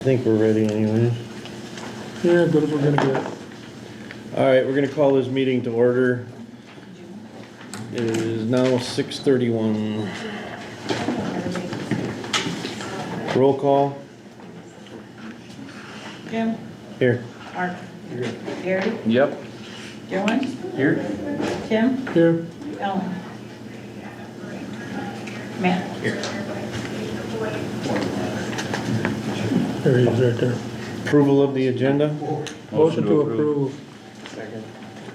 I think we're ready anyway. Yeah, good as we're gonna get. All right, we're gonna call this meeting to order. It is now 6:31. Roll call. Jim? Here. Art? Gary? Yep. Joan? Here. Tim? Here. Ellen? Matt? Here. There he is, right there. Approval of the agenda. Motion to approve.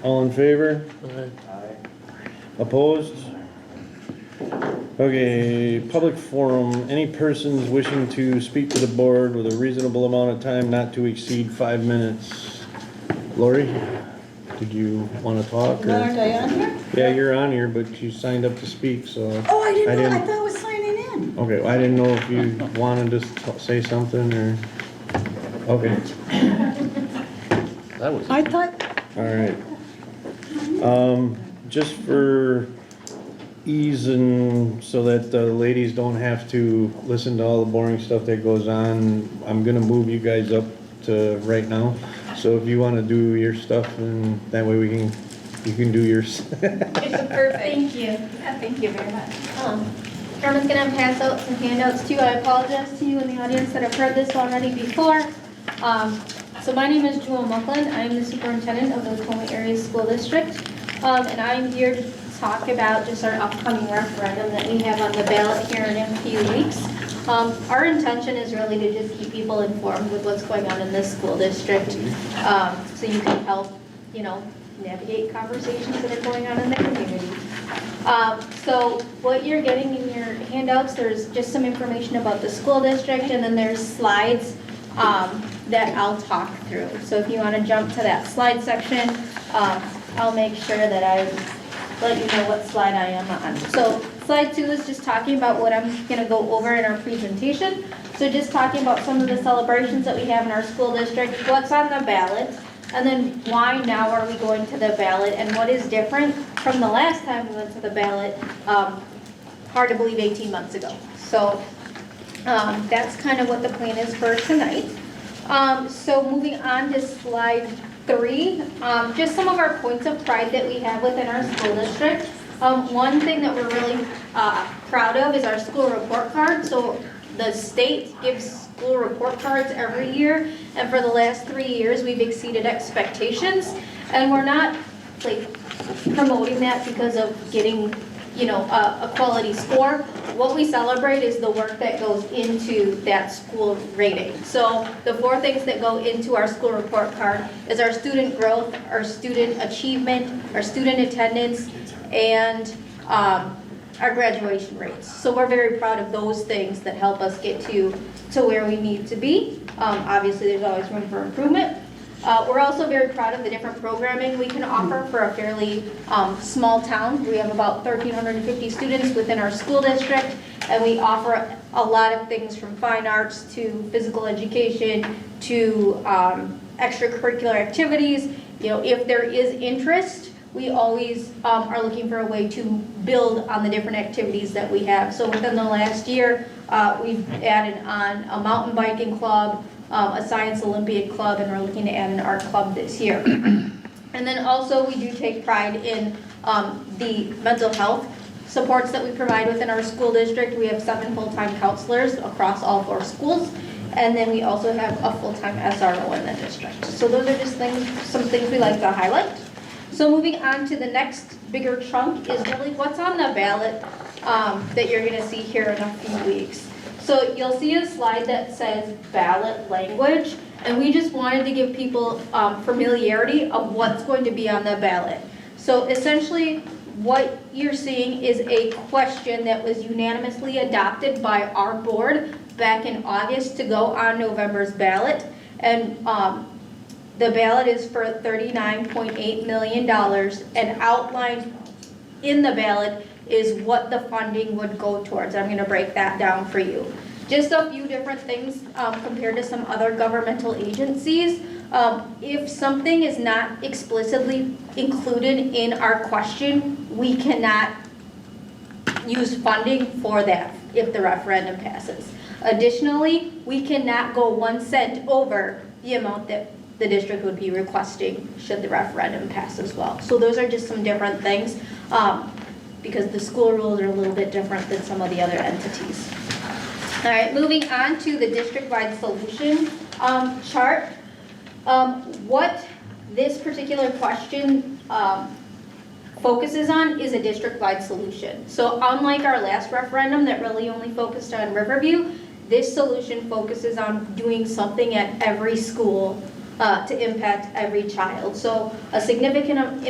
All in favor? Aye. Opposed? Okay, public forum. Any persons wishing to speak to the board with a reasonable amount of time not to exceed 5 minutes. Lori, did you want to talk? or- Aren't I on here? Yeah, you're on here, but you signed up to speak, so. Oh, I didn't know, I didn't- thought I was signing in. Okay, well, I didn't know if you wanted to say something or, okay, That was. I thought, all right. Just for ease and so that the ladies don't have to listen to all the boring stuff that goes on, I'm gonna move you guys up to right now. So if you wanna do your stuff, and that way you can do yours. Perfect. Thank you. Thank you very much. Carmen's gonna pass out some handouts to you. I apologize to you in the audience that have heard this already before. So my name is Jewel Mucklin. I'm the superintendent of the Tacoma Area School District. And I'm here to talk about just our upcoming referendum that we have on the ballot here in a few weeks. Our intention is really to just keep people informed with what's going on in this school district. So you can help, navigate conversations that are going on in the community. So what you're getting in your handouts, there's just some information about the school district, and then there's slides that I'll talk through. So if you want to jump to that slide section, I'll make sure that I let you know what slide I am on. So slide 2 is just talking about what I'm going to go over in our presentation. So just talking about some of the celebrations that we have in our school district, what's on the ballot, and then why now are we going to the ballot, and what is different from the last time we went to the ballot, hard to believe 18 months ago. So that's kind of what the plan is for tonight. So moving on to slide 3, just some of our points of pride that we have within our school district. One thing that we're really proud of is our school report card. So the state gives school report cards every year, and for the last 3 years we've exceeded expectations, and we're not like promoting that because of getting a quality score. What we celebrate is the work that goes into that school rating. So the 4 things that go into our school report card is our student growth, our student achievement, our student attendance, and our graduation rates. So we're very proud of those things that help us get to where we need to be. Obviously there's always room for improvement. We're also very proud of the different programming we can offer for a fairly small town. We have about 1,350 students within our school district, and we offer a lot of things from fine arts to physical education to extracurricular activities. If there is interest, we always are looking for a way to build on the different activities that we have. So within the last year, we've added on a mountain biking club, a science Olympiad club, and we're looking to add an art club this year. And then also we do take pride in the mental health supports that we provide within our school district. We have 7 full-time counselors across all 4 schools, and then we also have a full-time SRO in the district. So those are just some things we like to highlight. So moving on to the next bigger chunk is really what's on the ballot that you're going to see here in a few weeks. So you'll see a slide that says ballot language, and we just wanted to give people familiarity of what's going to be on the ballot. So essentially what you're seeing is a question that was unanimously adopted by our board back in August to go on November's ballot, and the ballot is for $39.8 million, and outlined in the ballot is what the funding would go towards. I'm going to break that down for you. Just a few different things compared to some other governmental agencies. If something is not explicitly included in our question, we cannot use funding for that if the referendum passes. Additionally, we cannot go 1 cent over the amount that the district would be requesting should the referendum pass as well. So those are just some different things because the school rules are a little bit different than some of the other entities. All right, moving on to the district-wide solution chart. What this particular question focuses on is a district-wide solution. So unlike our last referendum that really only focused on Riverview, this solution focuses on doing something at every school to impact every child. So a significant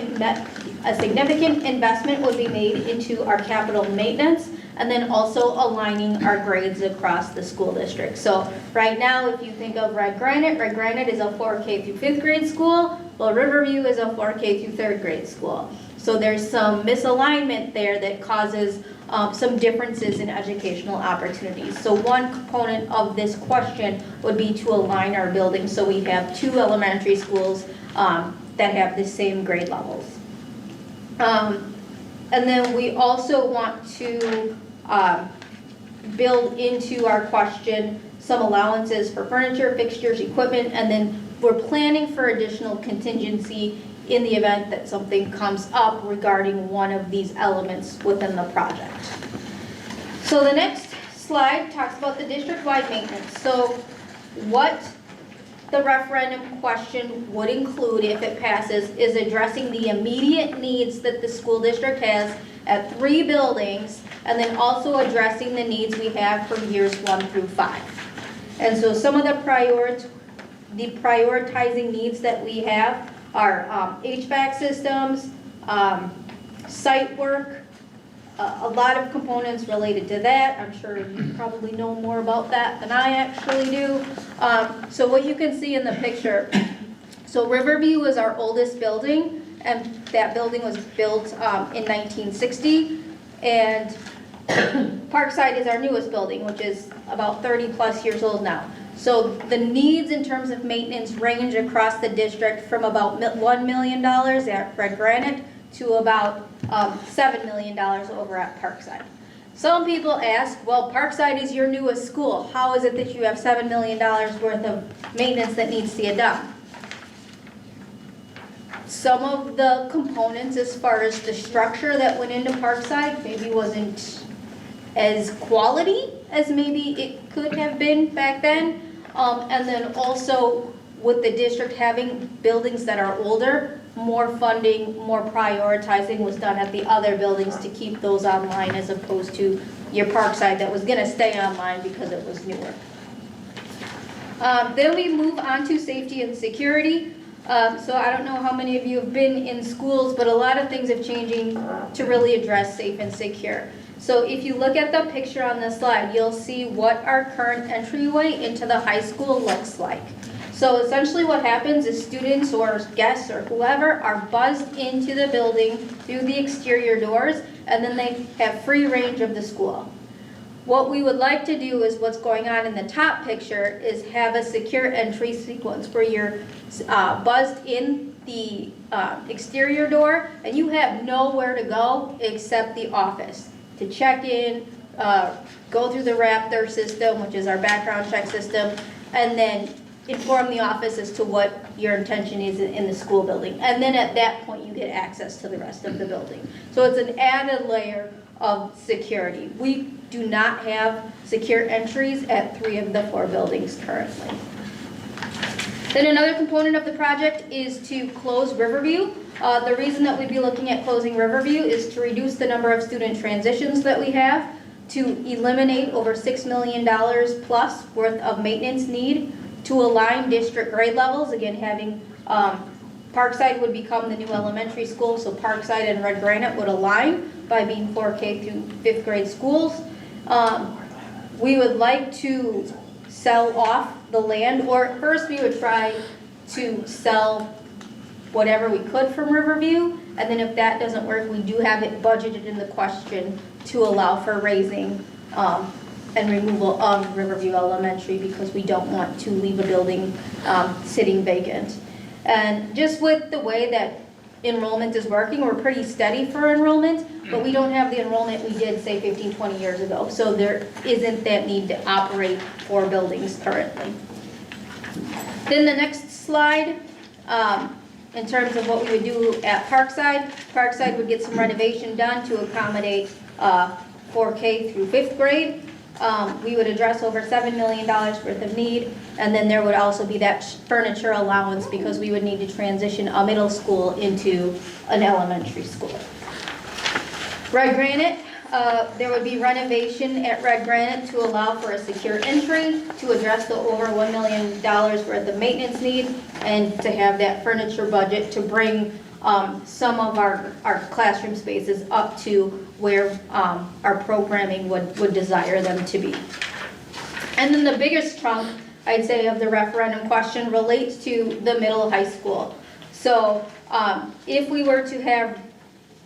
investment would be made into our capital maintenance and then also aligning our grades across the school district. So right now, if you think of Redgranite is a 4K through 5th grade school, well, Riverview is a 4K through 3rd grade school. So there's some misalignment there that causes some differences in educational opportunities. So one component of this question would be to align our buildings so we have 2 elementary schools that have the same grade levels. And then we also want to build into our question some allowances for furniture, fixtures, equipment, and then we're planning for additional contingency in the event that something comes up regarding one of these elements within the project. So the next slide talks about the district-wide maintenance. So what the referendum question would include, if it passes, is addressing the immediate needs that the school district has at 3 buildings, and then also addressing the needs we have for years 1 through 5. And so some of the prioritizing needs that we have are HVAC systems, site work, a lot of components related to that. I'm sure you probably know more about that than I actually do. So what you can see in the picture, so Riverview is our oldest building, and that building was built in 1960, and Parkside is our newest building, which is about 30 plus years old now. So the needs in terms of maintenance range across the district from about $1 million at Redgranite to about $7 million over at Parkside. Some people ask, well, Parkside is your newest school. How is it that you have $7 million worth of maintenance that needs to get done? Some of the components as far as the structure that went into Parkside maybe wasn't as quality as maybe it could have been back then. And then also with the district having buildings that are older, more funding, more prioritizing was done at the other buildings to keep those online as opposed to your Parkside that was going to stay online because it was newer. Then we move on to safety and security. So I don't know how many of you have been in schools, but a lot of things are changing to really address safe and secure. So if you look at the picture on this slide, you'll see what our current entryway into the high school looks like. So essentially what happens is students or guests or whoever are buzzed into the building through the exterior doors, and then they have free range of the school. What we would like to do is what's going on in the top picture is have a secure entry sequence where you're buzzed in the exterior door and you have nowhere to go except the office to check in, go through the Raptor system, which is our background check system, and then inform the office as to what your intention is in the school building. And then at that point, you get access to the rest of the building. So it's an added layer of security. We do not have secure entries at 3 of the 4 buildings currently. Then another component of the project is to close Riverview. The reason that we'd be looking at closing Riverview is to reduce the number of student transitions that we have, to eliminate over $6 million plus worth of maintenance need, to align district grade levels, again having Parkside would become the new elementary school, so Parkside and Redgranite would align by being 4K through 5th grade schools. We would like to sell off the land, or first we would try to sell whatever we could from Riverview, and then if that doesn't work, we do have it budgeted in the question to allow for raising and removal of Riverview Elementary because we don't want to leave a building sitting vacant. And just with the way that enrollment is working. We're pretty steady for enrollment, but we don't have the enrollment we did, say, 15, 20 years ago. So there isn't that need to operate 4 buildings currently. Then the next slide, in terms of what we would do at Parkside, Parkside would get some renovation done to accommodate 4K through 5th grade. We would address over $7 million worth of need, and then there would also be that furniture allowance because we would need to transition a middle school into an elementary school. Redgranite, there would be renovation at Redgranite to allow for a secure entry, to address the over $1 million worth of maintenance need, and to have that furniture budget to bring some of our classroom spaces up to where our programming would desire them to be. And then the biggest chunk, I'd say, of the referendum question relates to the middle high school. So if we were to have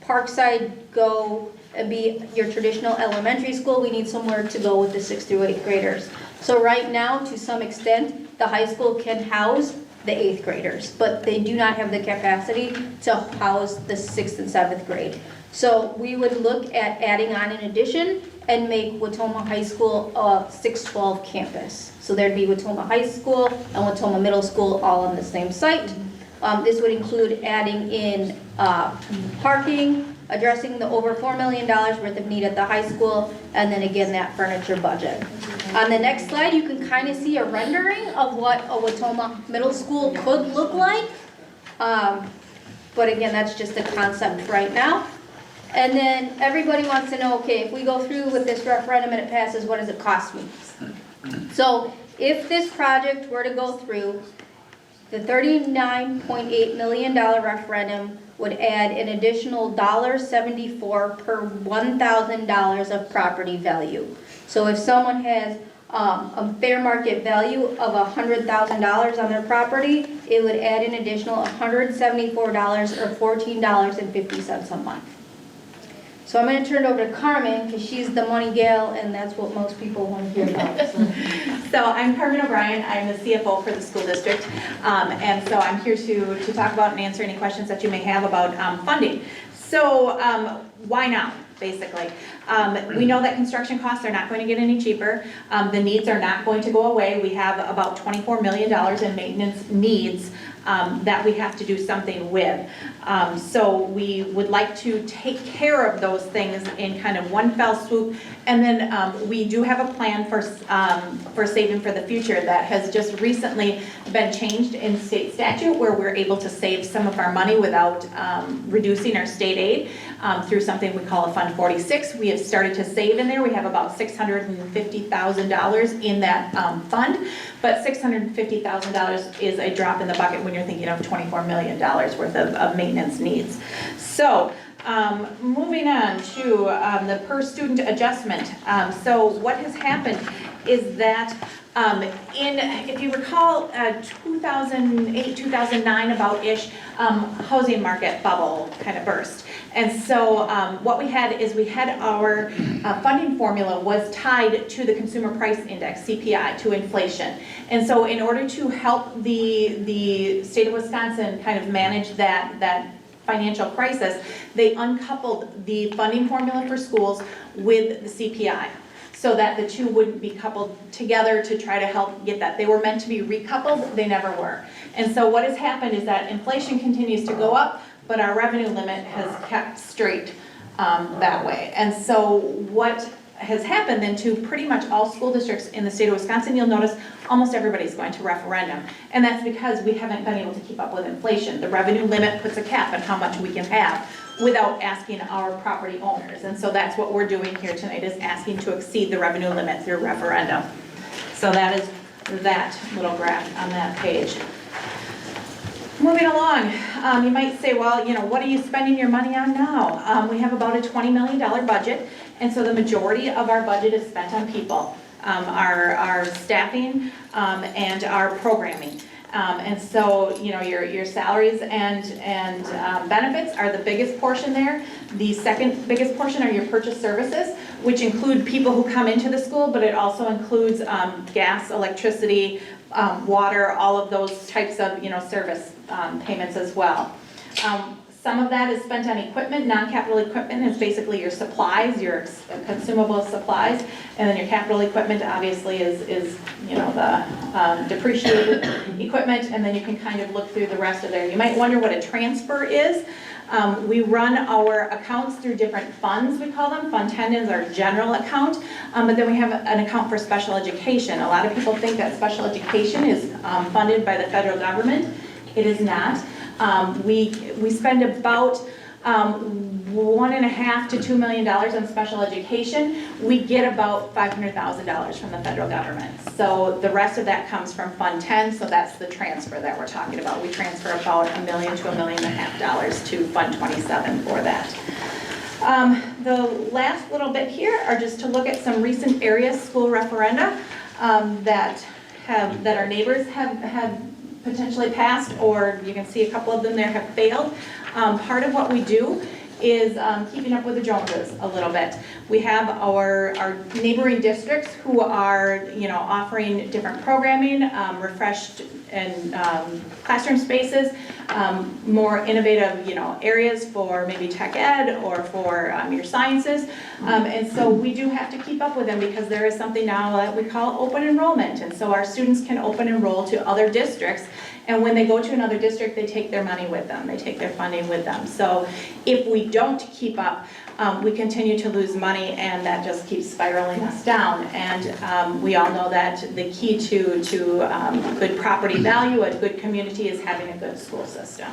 Parkside go and be your traditional elementary school, we need somewhere to go with the 6th through 8th graders. So right now, to some extent, the high school can house the 8th graders, but they do not have the capacity to house the 6th and 7th grade. So we would look at adding on an addition and make Watoma High School a 612 campus. So there'd be Watoma High School and Watoma Middle School all on the same site. This would include adding in parking, addressing the over $4 million worth of need at the high school, and then again that furniture budget. On the next slide, you can kind of see a rendering of what a Watoma Middle School could look like. But again, that's just a concept right now. And then everybody wants to know, okay, if we go through with this referendum and it passes, what does it cost me? So if this project were to go through, the $39.8 million referendum would add an additional $1.74 per $1,000 of property value. So if someone has a fair market value of $100,000 on their property, it would add an additional $174 or $14.50 a month. So I'm going to turn it over to Carmen because she's the money gal and that's what most people want to hear about. So I'm Carmen O'Brien. I'm the CFO for the school district. And so I'm here to talk about and answer any questions that you may have about funding. So why now, basically? We know that construction costs are not going to get any cheaper. The needs are not going to go away. We have about $24 million in maintenance needs that we have to do something with. So we would like to take care of those things in kind of one fell swoop. And then we do have a plan for saving for the future that has just recently been changed in state statute where we're able to save some of our money without reducing our state aid through something we call a Fund 46. We have started to save in there. We have about $650,000 in that fund, but $650,000 is a drop in the bucket when you're thinking of $24 million worth of maintenance needs. So moving on to the per student adjustment. So what has happened is that if you recall, 2008, 2009 about-ish, housing market bubble kind of burst. And so what we had is we had our funding formula was tied to the consumer price index, CPI, to inflation. And so in order to help the state of Wisconsin kind of manage that financial crisis, they uncoupled the funding formula for schools with the CPI, so that the two wouldn't be coupled together to try to help get that. They were meant to be recoupled, they never were. And so what has happened is that inflation continues to go up, but our revenue limit has kept straight that way. And so what has happened then to pretty much all school districts in the state of Wisconsin, you'll notice almost everybody's going to referendum. And that's because we haven't been able to keep up with inflation. The revenue limit puts a cap on how much we can have without asking our property owners. And so that's what we're doing here tonight, is asking to exceed the revenue limit through referendum. So that is that little graph on that page. Moving along, you might say, well, you know, what are you spending your money on now? We have about a $20 million budget, and so the majority of our budget is spent on people, our staffing and our programming. And so, you know, your salaries and benefits are the biggest portion there. The second biggest portion are your purchase services, which include people who come into the school, but it also includes gas, electricity, water, all of those types of, you know, service payments as well. Some of that is spent on equipment. Non-capital equipment is basically your supplies, your consumable supplies. And then your capital equipment obviously is you know, the depreciated equipment. And then you can kind of look through the rest of there. You might wonder what a transfer is. We run our accounts through different funds, we call them. Fund 10 is our general account, but then we have an account for special education. A lot of people think that special education is funded by the federal government. It is not. We spend about $1.5 to $2 million on special education. We get about $500,000 from the federal government. So the rest of that comes from Fund 10, so that's the transfer that we're talking about. We transfer about $1 million to $1.5 million to Fund 27 for that. The last little bit here are just to look at some recent area school referenda that our neighbors have potentially passed, or you can see a couple of them there have failed. Part of what we do is keeping up with the Joneses a little bit. We have our neighboring districts who are, you know, offering different programming, refreshed and classroom spaces, more innovative, you know, areas for maybe tech ed or for your sciences. And so we do have to keep up with them because there is something now that we call open enrollment. And so our students can open enroll to other districts. And when they go to another district, they take their money with them. They take their funding with them. So if we don't keep up, we continue to lose money, and that just keeps spiraling us down. And we all know that the key to good property value, a good community, is having a good school system.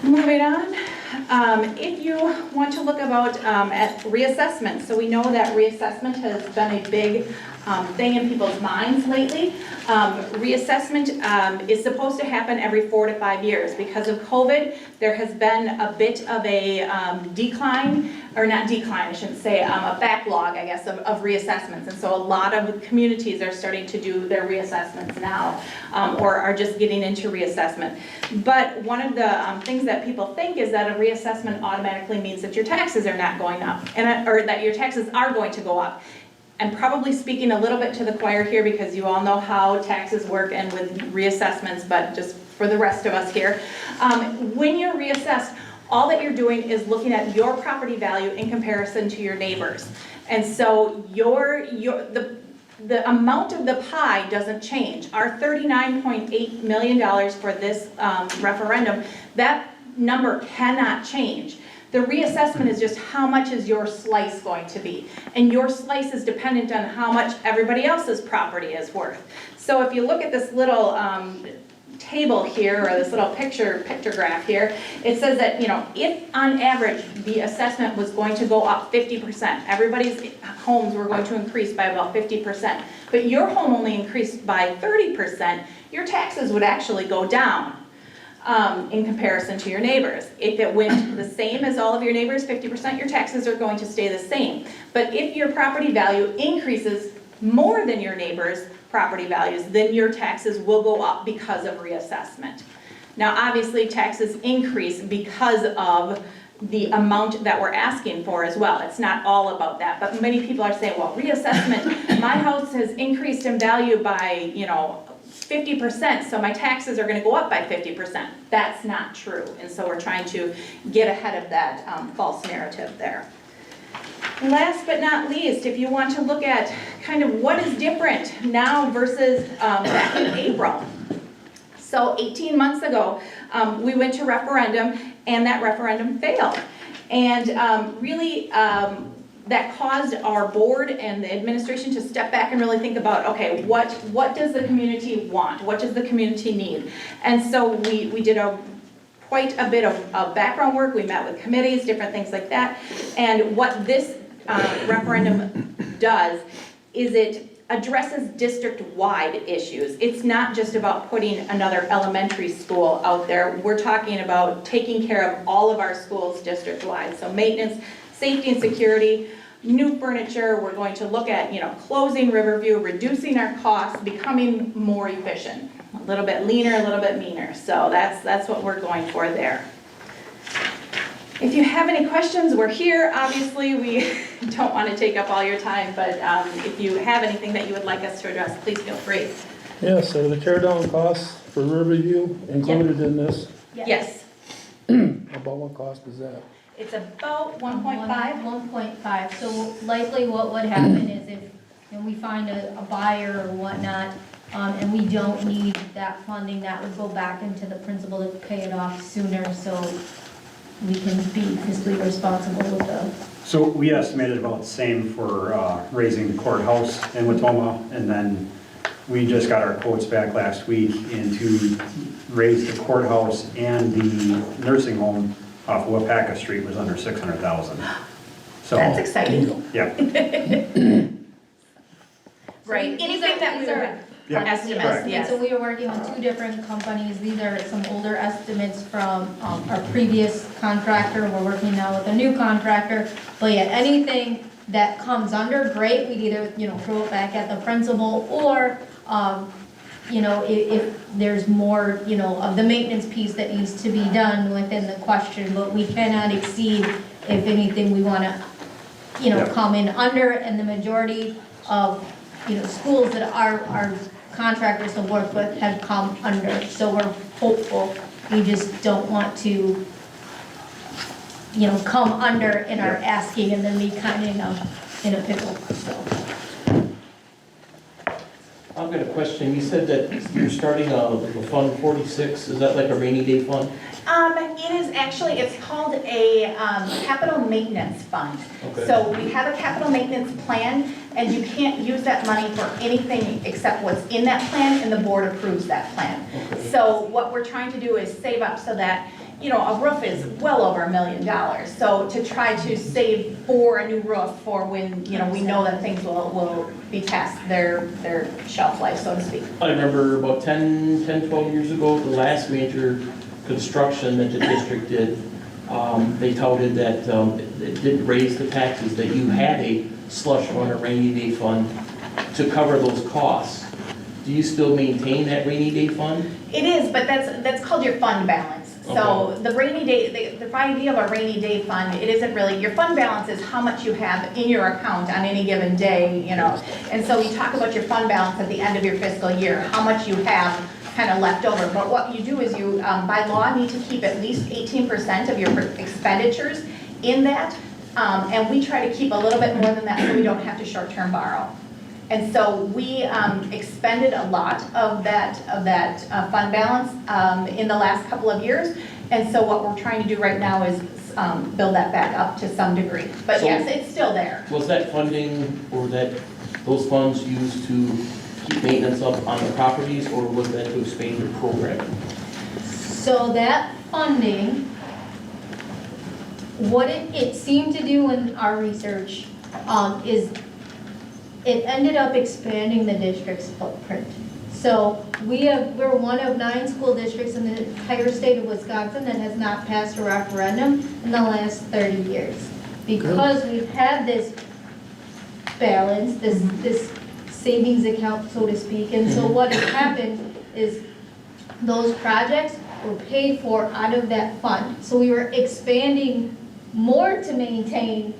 Moving on, if you want to look about at reassessment, so we know that reassessment has been a big thing in people's minds lately. Reassessment is supposed to happen every 4 to 5 years. Because of COVID, there has been a bit of a decline, or not decline, I shouldn't say, a backlog, I guess, of reassessments. And so a lot of communities are starting to do their reassessments now, or are just getting into reassessment. But one of the things that people think is that a reassessment automatically means that your taxes are not going up, or that your taxes are going to go up. I'm probably speaking a little bit to the choir here because you all know how taxes work and with reassessments, but just for the rest of us here. When you're reassessed, all that you're doing is looking at your property value in comparison to your neighbors. And so the amount of the pie doesn't change. Our $39.8 million for this referendum, that number cannot change. The reassessment is just how much is your slice going to be. And your slice is dependent on how much everybody else's property is worth. So if you look at this little table here, or this little picture graph here, it says that, you know, if on average the assessment was going to go up 50%, everybody's homes were going to increase by about 50%, but your home only increased by 30%, your taxes would actually go down. In comparison to your neighbors. If it went the same as all of your neighbors, 50%, your taxes are going to stay the same. But if your property value increases more than your neighbors' property values, then your taxes will go up because of reassessment. Now, obviously, taxes increase because of the amount that we're asking for as well. It's not all about that, but many people are saying, well, reassessment, my house has increased in value by, you know, 50%, so my taxes are going to go up by 50%. That's not true, and so we're trying to get ahead of that false narrative there. Last but not least, if you want to look at kind of what is different now versus back in April. So 18 months ago, we went to referendum, and that referendum failed. And really, that caused our board and the administration to step back and really think about, okay, what does the community want? What does the community need? And so we did quite a bit of background work. We met with committees, different things like that. And what this referendum does is it addresses district-wide issues. It's not just about putting another elementary school out there. We're talking about taking care of all of our schools district-wide. So maintenance, safety and security, new furniture. We're going to look at, you know, closing Riverview, reducing our costs, becoming more efficient, a little bit leaner, a little bit meaner. So that's what we're going for there. If you have any questions, we're here. Obviously, we don't want to take up all your time, but if you have anything that you would like us to address, please feel free. Yes, so the tear down costs for Riverview included in this? Yes. About what cost is that? It's about 1.5. 1.5, so likely what would happen is if, we find a buyer or whatnot, and we don't need that funding, that would go back into the principal to pay it off sooner, so we can be fiscally responsible with the. So we estimated about the same for raising the courthouse in Watoma, and then we just got our quotes back last week and to raise the courthouse and the nursing home off of Wapaka Street was under 600,000. So, That's exciting. yeah, Right, anything that we were, Yeah, estimates, correct. yes. So we are working with 2 different companies. These are some older estimates from our previous contractor. We're working now with a new contractor. But yeah, anything that comes under, great, we'd either, throw it back at the principal or, if there's more, of the maintenance piece that needs to be done within the question, but we cannot exceed, if anything, we want to, Yeah. come in under, and the majority of, schools that our contractors to work with have come under, so we're hopeful. We just don't want to, come under in our asking and then be kind of in a pickle, so. I've got a question. You said that you're starting a Fund 46. Is that like a rainy day fund? It is actually, it's called a capital maintenance fund. Okay. So we have a capital maintenance plan, and you can't use that money for anything except what's in that plan, and the board approves that plan. Okay. So what we're trying to do is save up so that, a roof is well over $1 million. So to try to save for a new roof for when, we know that things will be past their shelf life, so to speak. I remember about 10, 12 years ago, the last major construction that the district did, they touted that it didn't raise the taxes, that you had a slush fund or rainy day fund to cover those costs. Do you still maintain that rainy day fund? It is, but that's called your fund balance. So the rainy day, the idea of a rainy day fund, it isn't really, your fund balance is how much you have in your account on any given day, And so you talk about your fund balance at the end of your fiscal year, how much you have kind of left over. But what you do is you, by law, need to keep at least 18% of your expenditures in that. And we try to keep a little bit more than that so we don't have to short-term borrow. And so we expended a lot of that fund balance in the last couple of years. And so what we're trying to do right now is build that back up to some degree. But So- yes, it's still there. Was that funding or those funds used to keep maintenance up on the properties, or was that to expand your programming? So that funding, what it seemed to do in our research, is it ended up expanding the district's footprint. So we're one of 9 school districts in the entire state of Wisconsin that has not passed a referendum in the last 30 years. Because we've had this balance, this savings account, so to speak, and so what has happened is those projects were paid for out of that fund. So we were expanding more to maintain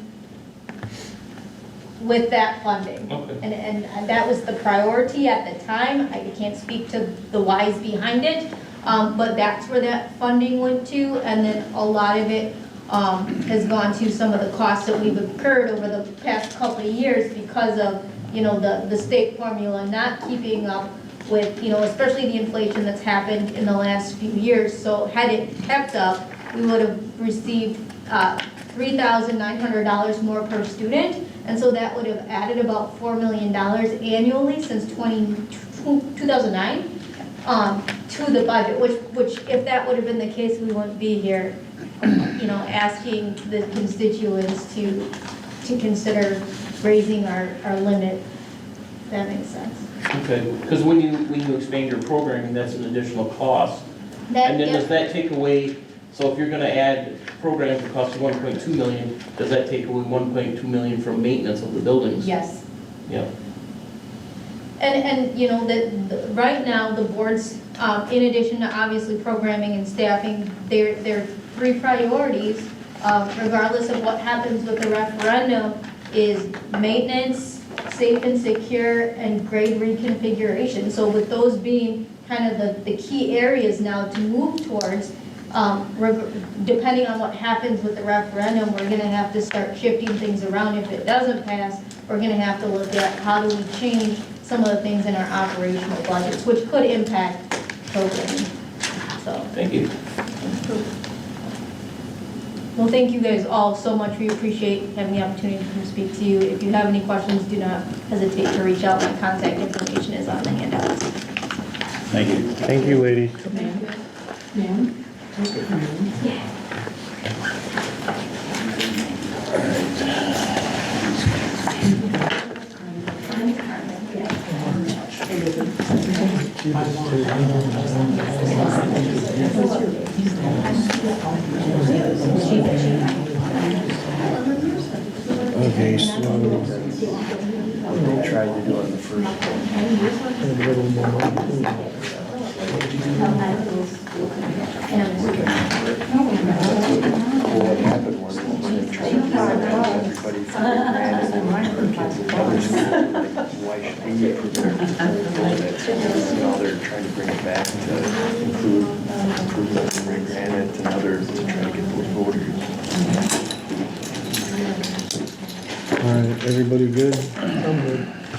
with that funding. Okay. And that was the priority at the time. I can't speak to the whys behind it, but that's where that funding went to, and then a lot of it has gone to some of the costs that we've incurred over the past couple of years because of, the state formula not keeping up with, especially the inflation that's happened in the last few years. So had it kept up, we would have received $3,900 more per student. And so that would have added about $4 million annually since 2009 to the budget, which if that would have been the case, we wouldn't be here, asking the constituents to consider raising our limit, if that makes sense. Okay, because when you expand your programming, that's an additional cost. And then does that take away, so if you're gonna add programs that cost you 1.2 million, does that take away 1.2 million from maintenance of the buildings? Yes. Yeah. And right now, the boards, in addition to obviously programming and staffing, their 3 priorities, regardless of what happens with the referendum, is maintenance, safe and secure, and grade reconfiguration. So with those being kind of the key areas now to move towards, Depending on what happens with the referendum, we're gonna have to start shifting things around. If it doesn't pass, we're gonna have to look at how do we change some of the things in our operational budgets, which could impact programming, so. Thank you. Well, thank you guys all so much. We appreciate having the opportunity to come speak to you. If you have any questions, do not hesitate to reach out. My contact information is on the handouts. Thank you. Thank you, ladies. Ma'am? Okay, so, They tried to do it in the first one. Well, what happened was when they tried to do it, everybody ran and then our kids in other schools, like, why should we approve their that? So now they're trying to bring it back to include improvements in Redgranite and others to try to get those voters. all right, everybody good?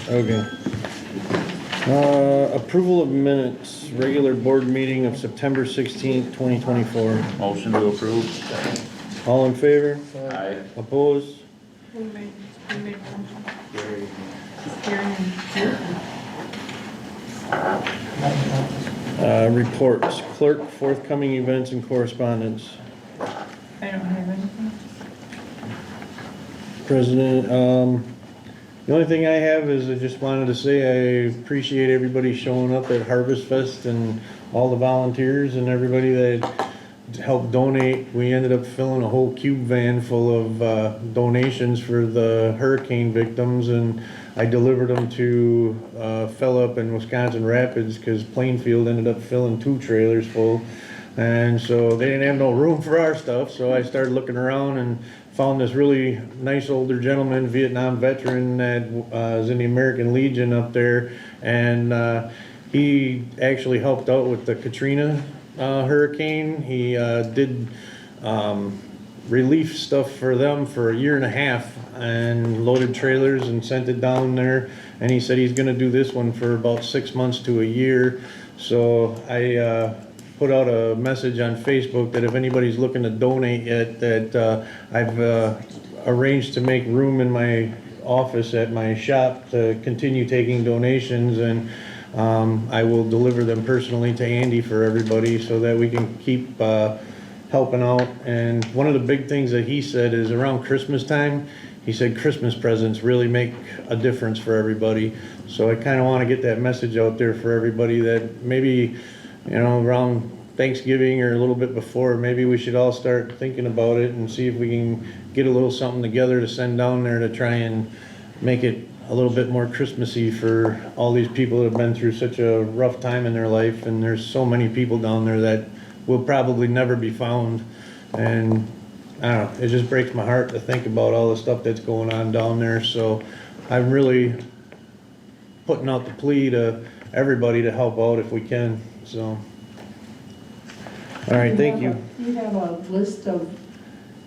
Okay. Approval of minutes, regular board meeting of September 16th, 2024. Motion to approve. All in favor? Aye. Opposed? Reports, clerk, forthcoming events and correspondence. I don't have anything. President, the only thing I have is I just wanted to say I appreciate everybody showing up at Harvest Fest and all the volunteers and everybody that helped donate. We ended up filling a whole cube van full of donations for the hurricane victims, and I delivered them to a fella up in Wisconsin Rapids because Plainfield ended up filling 2 trailers full. And so they didn't have no room for our stuff, so I started looking around and found this really nice older gentleman, Vietnam veteran, that is in the American Legion up there, and he actually helped out with the Katrina hurricane. He did relief stuff for them for a year and a half and loaded trailers and sent it down there, and he said he's going to do this one for about 6 months to a year. So I put out a message on Facebook that if anybody's looking to donate yet, that I've arranged to make room in my office at my shop to continue taking donations, and I will deliver them personally to Andy for everybody so that we can keep helping out. And one of the big things that he said is around Christmas time, he said Christmas presents really make a difference for everybody. So I kind of want to get that message out there for everybody that maybe, you know, around Thanksgiving or a little bit before, maybe we should all start thinking about it and see if we can get a little something together to send down there to try and make it a little bit more Christmassy for all these people that have been through such a rough time in their life. And there's so many people down there that will probably never be found. And I don't know, it just breaks my heart to think about all the stuff that's going on down there. So I'm really putting out the plea to everybody to help out if we can, so. All right, thank you. You have a list of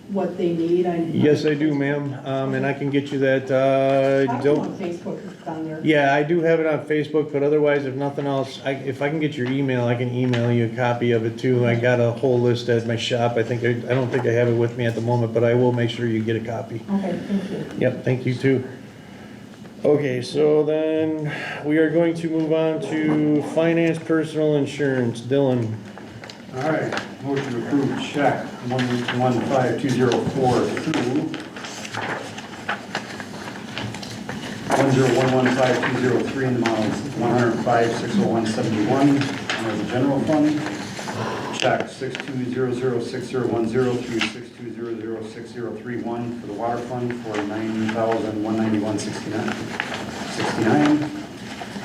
what they need? Yes, I do, ma'am, and I can get you that, I do on Facebook, it's down there. yeah, I do have it on Facebook, but otherwise, if nothing else, if I can get your email, I can email you a copy of it too. I got a whole list at my shop. I don't think I have it with me at the moment, but I will make sure you get a copy. Okay, thank you. Yep, thank you too. Okay, so then we are going to move on to finance, personal insurance. Dylan. All right, motion to approve check 115204 through 1011523 in the amount of $105,601.71 under the general fund. Check 62006010 through 62006031 for the water fund for $9,191.69.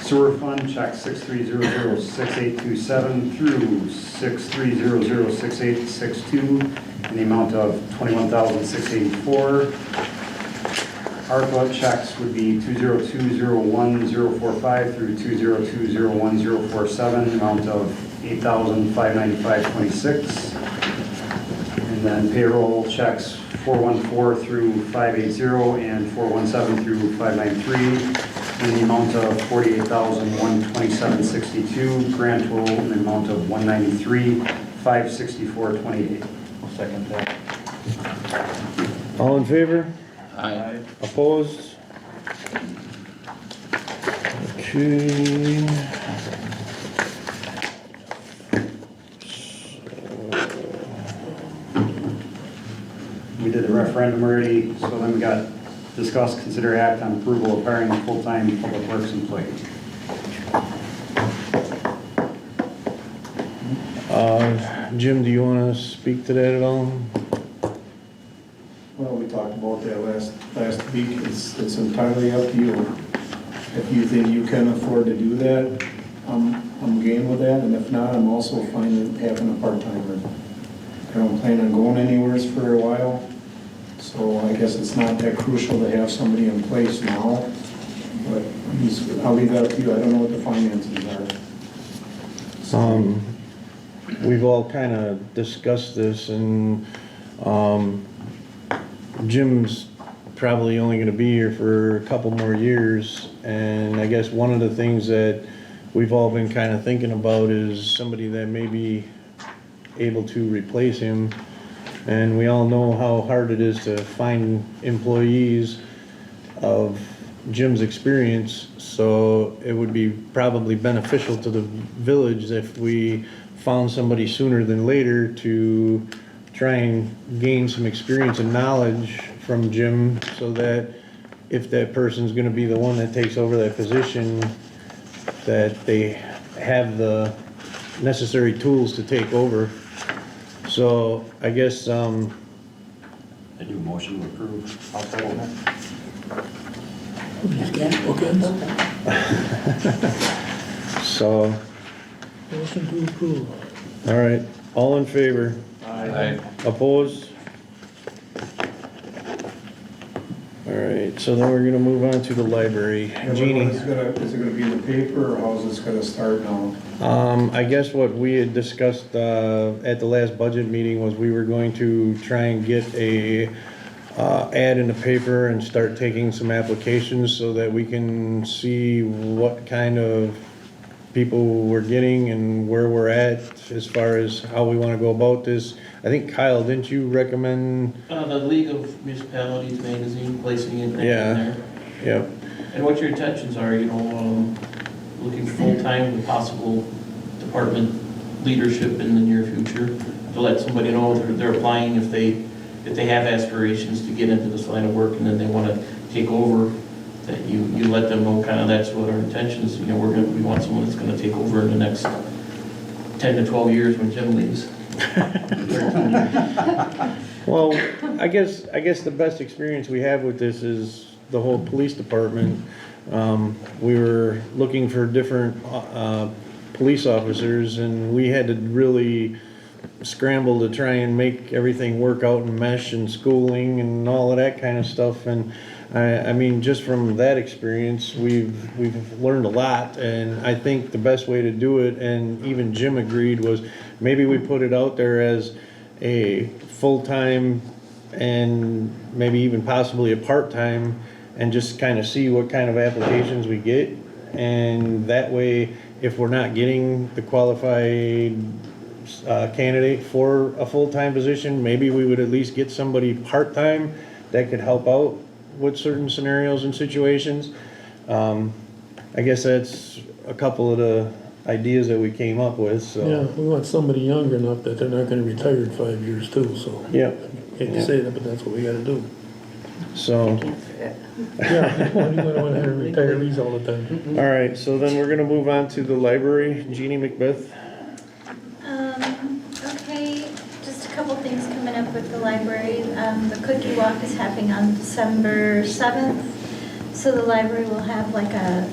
Sewer fund, check 63006827 through 63006862 in the amount of $21,684. ARPA checks would be 2020145 through 2020147, amount of $8,595.26. And then payroll checks 414 through 580 and 417 through 593 in the amount of $48,127.62. Grand total in the amount of $193,564.28. I'll second that. All in favor? Aye. Opposed? Okay. We did the referendum already, so then we got discuss, consider act on approval of hiring a full-time public works employee. Jim, do you want to speak to that at all? Well, we talked about that last week. It's entirely up to you. If you think you can afford to do that, I'm game with that, and if not, I'm also fine with having a part-timer. I don't plan on going anywhere for a while, so I guess it's not that crucial to have somebody in place now, but I'll leave that up to you. I don't know what the finances are. We've all kind of discussed this, and Jim's probably only going to be here for a couple more years, and I guess one of the things that we've all been kind of thinking about is somebody that may be able to replace him, and we all know how hard it is to find employees of Jim's experience, so it would be probably beneficial to the village if we found somebody sooner than later to try and gain some experience and knowledge from Jim, so that if that person's gonna be the one that takes over that position, that they have the necessary tools to take over. So I guess, I do a motion to approve. I'll second that. so, Motion to approve. all right, all in favor? Aye. Opposed? All right, so then we're gonna move on to the library. Yeah, but Jeannie? Is it gonna be in the paper, or how's this gonna start now? I guess what we had discussed at the last budget meeting was we were going to try and get a ad in the paper and start taking some applications so that we can see what kind of people we're getting and where we're at as far as how we want to go about this. I think, Kyle, didn't you recommend? The League of Municipalities magazine, placing it in Yeah. there. Yep. And what your intentions are, looking full-time with possible department leadership in the near future, to let somebody know they're applying if they have aspirations to get into this line of work and then they want to take over, that you let them know kind of that's what our intentions, we want someone that's going to take over in the next 10 to 12 years when Jim leaves. Well, I guess the best experience we have with this is the whole police department. We were looking for different police officers, and we had to really scramble to try and make everything work out and mesh and schooling and all of that kind of stuff. And I mean, just from that experience, we've learned a lot, and I think the best way to do it, and even Jim agreed, was maybe we put it out there as a full-time and maybe even possibly a part-time, and just kind of see what kind of applications we get. And that way, if we're not getting the qualified candidate for a full-time position, maybe we would at least get somebody part-time that could help out with certain scenarios and situations. I guess that's a couple of the ideas that we came up with, so. Yeah, we want somebody younger enough that they're not gonna retire in 5 years too, so. Yeah, Hate to say that, but that's what we gotta do. so, Yeah, you don't wanna have retirees all the time. all right, so then we're gonna move on to the library. Jeannie Macbeth. Okay, just a couple things coming up with the library. The cookie walk is happening on December 7th. So the library will have like a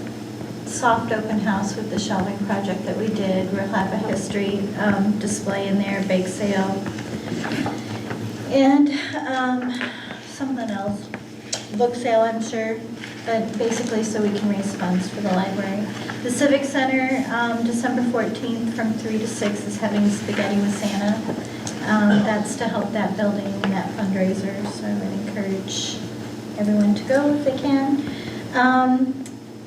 soft open house with the shelving project that we did. We'll have a history display in there, bake sale. And something else, book sale, I'm sure, but basically so we can raise funds for the library. The Civic Center, December 14th from 3 to 6 is having spaghetti with Santa. That's to help that building and that fundraiser, so I would encourage everyone to go if they can.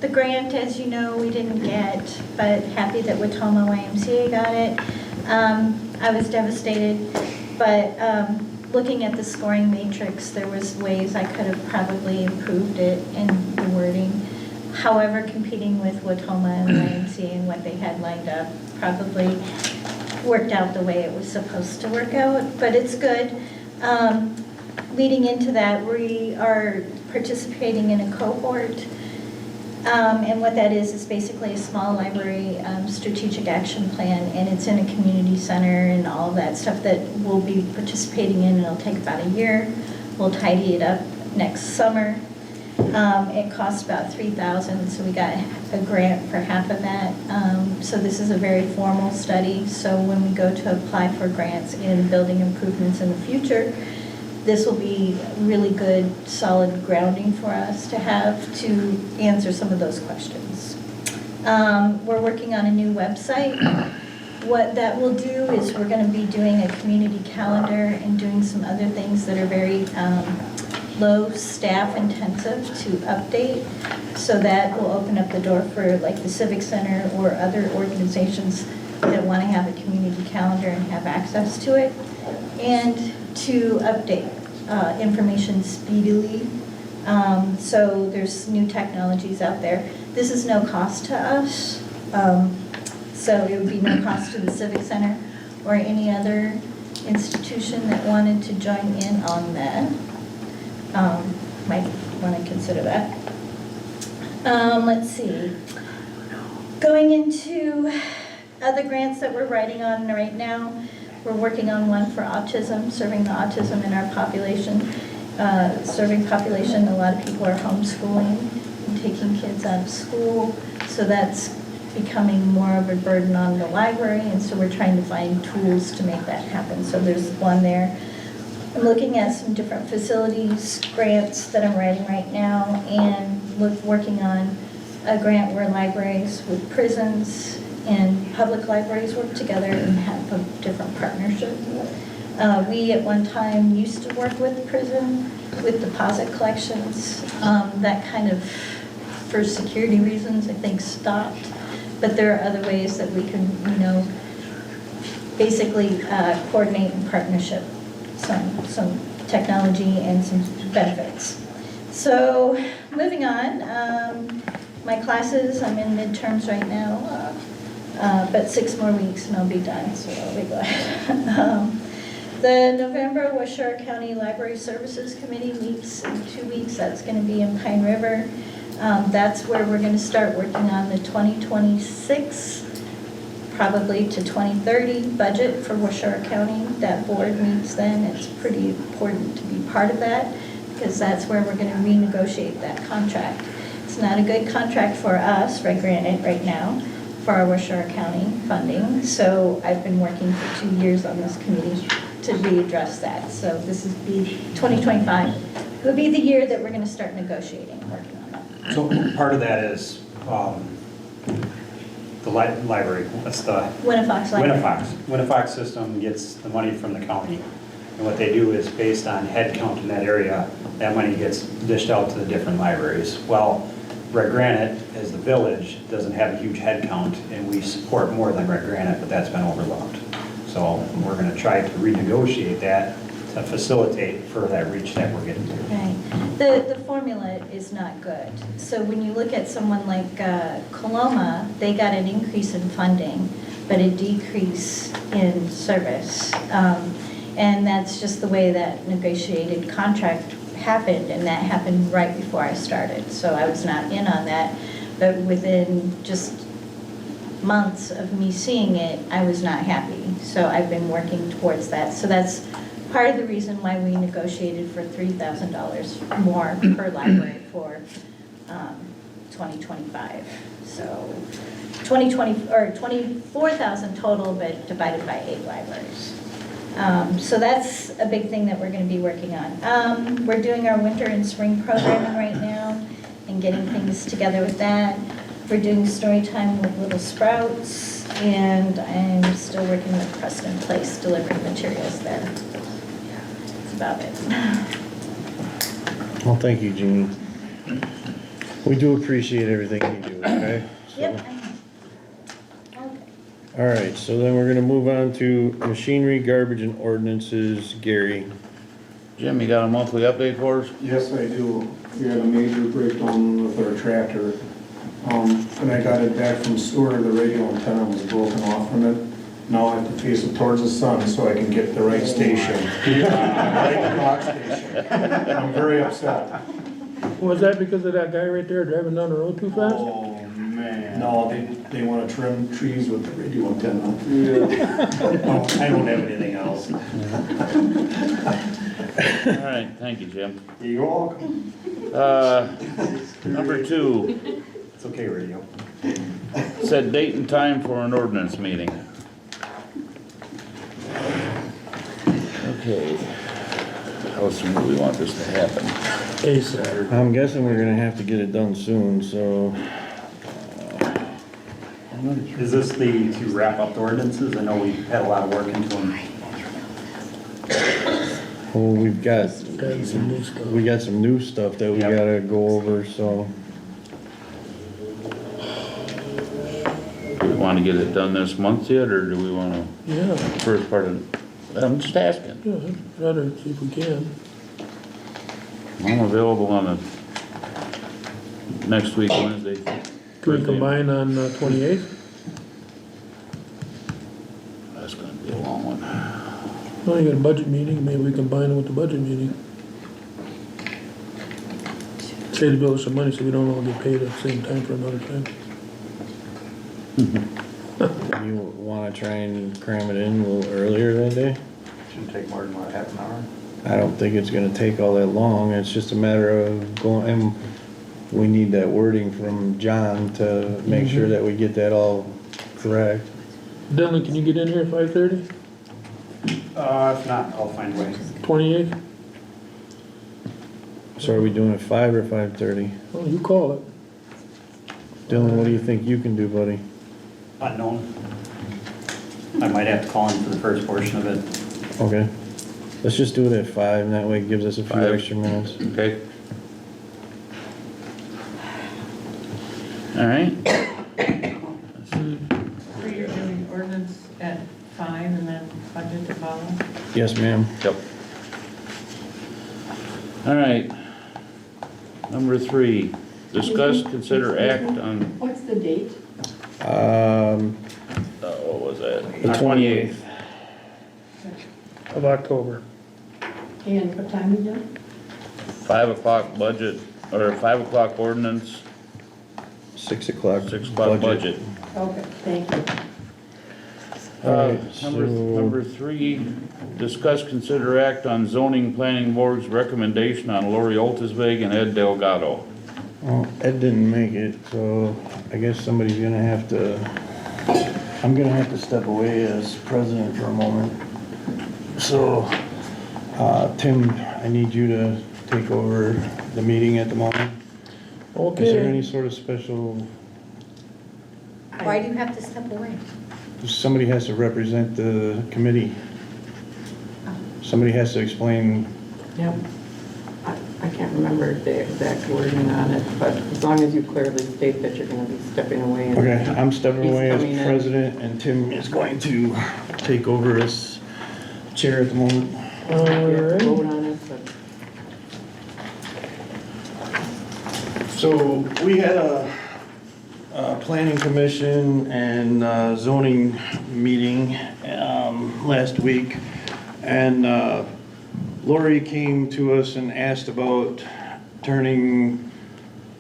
The grant, as you know, we didn't get, but happy that Watoma YMCA got it. I was devastated, but looking at the scoring matrix, there was ways I could have probably improved it in the wording. However, competing with Watoma and YMCA and what they had lined up probably worked out the way it was supposed to work out, but it's good. Leading into that, we are participating in a cohort, and what that is basically a small library strategic action plan, and it's in a community center and all of that stuff that we'll be participating in, and it'll take about a year. We'll tidy it up next summer. It costs about $3,000, so we got a grant for half of that. So this is a very formal study, so when we go to apply for grants in building improvements in the future, this will be really good, solid grounding for us to have to answer some of those questions. We're working on a new website. What that will do is we're going to be doing a community calendar and doing some other things that are very low staff intensive to update. So that will open up the door for like the Civic Center or other organizations that want to have a community calendar and have access to it. And to update information speedily. So there's new technologies out there. This is no cost to us. So it would be no cost to the Civic Center or any other institution that wanted to join in on that. Might want to consider that. Let's see. Going into other grants that we're writing on right now, we're working on one for autism, serving the autism in our population. Serving population, a lot of people are homeschooling and taking kids out of school, so that's becoming more of a burden on the library, and so we're trying to find tools to make that happen. So there's one there. I'm looking at some different facilities grants that I'm writing right now, and working on a grant where libraries with prisons and public libraries work together and have a different partnership. We at one time used to work with prison with deposit collections. That kind of, for security reasons, I think stopped. But there are other ways that we can, basically coordinate in partnership some technology and some benefits. So moving on, my classes, I'm in midterms right now, but 6 more weeks and I'll be done, so I'll be glad. The November Washara County Library Services Committee meets in 2 weeks. That's going to be in Pine River. That's where we're going to start working on the 2026, probably to 2030 budget for Washara County. That board meets then. It's pretty important to be part of that because that's where we're going to renegotiate that contract. It's not a good contract for us, Redgranite, right now, for our Washara County funding. So I've been working for 2 years on this committee to readdress that. So this is 2025. It will be the year that we're going to start negotiating and working on that. So part of that is the library. What's the? Winnifox Library. Winnifox system gets the money from the county. And what they do is based on head count in that area, that money gets dished out to the different libraries. Well, Redgranite, as the village, doesn't have a huge head count, and we support more than Redgranite, but that's been overlooked. So we're going to try to renegotiate that to facilitate for that reach that we're getting to. Right. The formula is not good. So when you look at someone like Coloma, they got an increase in funding, but a decrease in service. And that's just the way that negotiated contract happened, and that happened right before I started. So I was not in on that, but within just months of me seeing it, I was not happy. So I've been working towards that. So that's part of the reason why we negotiated for $3,000 more per library for 2025. So 24,000 total, but divided by 8 libraries. So that's a big thing that we're going to be working on. We're doing our winter and spring programming right now and getting things together with that. We're doing story time with Little Sprouts, and I'm still working with trust and place delivery materials there. That's about it. Well, thank you, Jeannie. We do appreciate everything you do, okay? So- Yep. Okay. All right, so then we're gonna move on to machinery, garbage, and ordinances. Gary. Jim, you got a monthly update for us? Yes, I do. We had a major breakdown with our tractor. When I got it back from Stewart, the radio antenna was broken off from it. Now I have to face it towards the sun so I can get the right station. Right clock station. I'm very upset. Was that because of that guy right there driving down the road too fast? Oh, man. No, they want to trim trees with the radio antenna. I don't have anything else. All right, thank you, Jim. You're welcome. Number 2, It's okay, radio. set date and time for an ordinance meeting. Okay. How soon do we want this to happen? ASAP. I'm guessing we're gonna have to get it done soon, so, Is this to wrap up the ordinances? I know we had a lot of work into them. well, we've got, Got some new stuff. we got some new stuff that we Yep. gotta go over, so. Do we want to get it done this month yet, or do we want to, Yeah, first part of, I'm just asking. yeah, I'd rather see if we can. I'm available on the next week, Wednesday. Can we combine on 28th? That's gonna be a long one. Well, you got a budget meeting, maybe we combine it with the budget meeting. Save the bill some money so we don't all get paid at the same time for another time. You wanna try and cram it in a little earlier that day? Shouldn't take more than, what, half an hour? I don't think it's gonna take all that long, it's just a matter of going, and we need that wording from John to make sure that we get that all correct. Dylan, can you get in here at 5:30? If not, I'll find a way. 28th? So are we doing it 5 or 5:30? Well, you call it. Dylan, what do you think you can do, buddy? Unknown. I might have to call in for the first portion of it. Okay, let's just do it at 5, and that way it gives us a few 5. extra minutes. Okay? All right. So you're doing ordinance at 5 and then budget to follow? Yes, ma'am. Yep. All right. Number 3, discuss, consider, act on, What's the date? what was that? The 28th. Of October. And what time again? 5 o'clock budget, or 5 o'clock ordinance, 6 o'clock. 6 o'clock budget. Okay, thank you. Alright, Number 3, discuss, consider, act on zoning planning board's recommendation on Lori Oltisvig and Ed Delgado. Well, Ed didn't make it, so I guess somebody's gonna have to, I'm gonna have to step away as president for a moment. So, Tim, I need you to take over the meeting at the moment. Is there any Okay. sort of special, Why do you have to step away? somebody has to represent the committee. Somebody has to explain, Yep. I can't remember the exact wording on it, but as long as you clearly state that you're gonna be stepping away. and- okay, I'm stepping He's away as coming in. president, and Tim is going to take over as chair at the moment. You have to Alright. vote on it, but So we had a planning commission and zoning meeting last week, and Lori came to us and asked about turning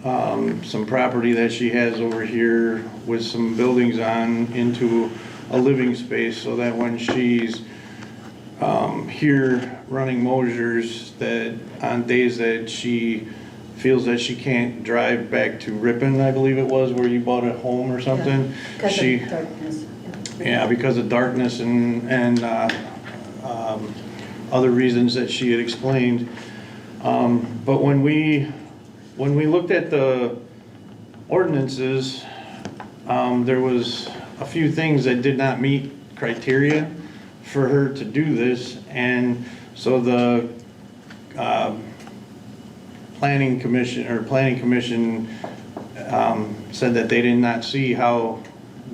some property that she has over here with some buildings on into a living space, so that when she's here running Mosers, that on days that she feels that she can't drive back to Ripon, I believe it was, where you bought a home or something. Because She, of darkness. yeah, because of darkness and other reasons that she had explained. But when we looked at the ordinances, there was a few things that did not meet criteria. for her to do this, and so the planning commission said that they did not see how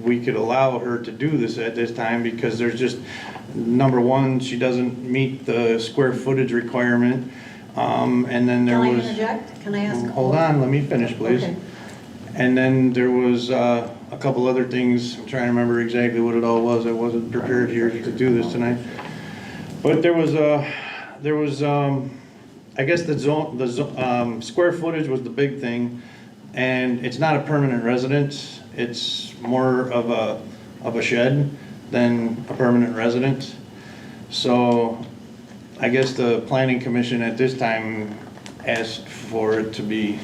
we could allow her to do this at this time, because there's just, number one, she doesn't meet the square footage requirement, and then there was... Can I interject? Can I ask? Hold on, let me finish, please. Okay. And then there was a couple other things, I'm trying to remember exactly what it all was, I wasn't prepared here to do this tonight. But there was, I guess the square footage was the big thing, and it's not a permanent residence, it's more of a shed than a permanent residence. So I guess the planning commission at this time asked for it to be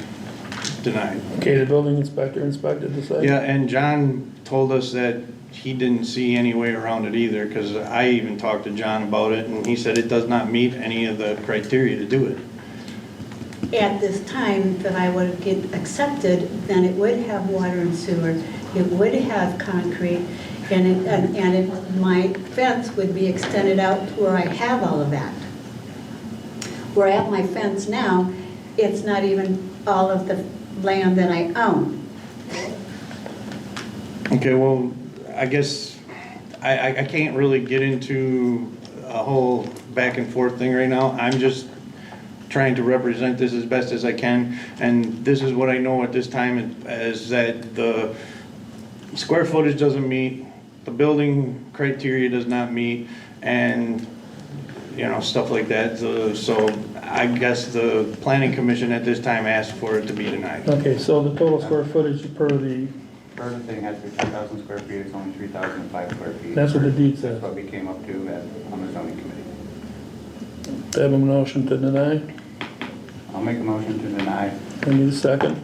denied. Okay, the building inspector inspected the site? Yeah, and John told us that he didn't see any way around it either, because I even talked to John about it, and he said it does not meet any of the criteria to do it. At this time that I would get accepted, then it would have water and sewer, it would have concrete, and my fence would be extended out to where I have all of that. Where at my fence now, it's not even all of the land that I own. Okay, well, I guess I can't really get into a whole back and forth thing right now. I'm just trying to represent this as best as I can, and this is what I know at this time, is that the square footage doesn't meet, the building criteria does not meet, and you know, stuff like that. So I guess the planning commission at this time asked for it to be denied. Okay, so the total square footage per the, Further thing has to be 2,000 square feet, it's only 3,005 square feet. that's what the deed says. That's what we came up to on the zoning committee. Do I have a motion to deny? I'll make a motion to deny. I need a second.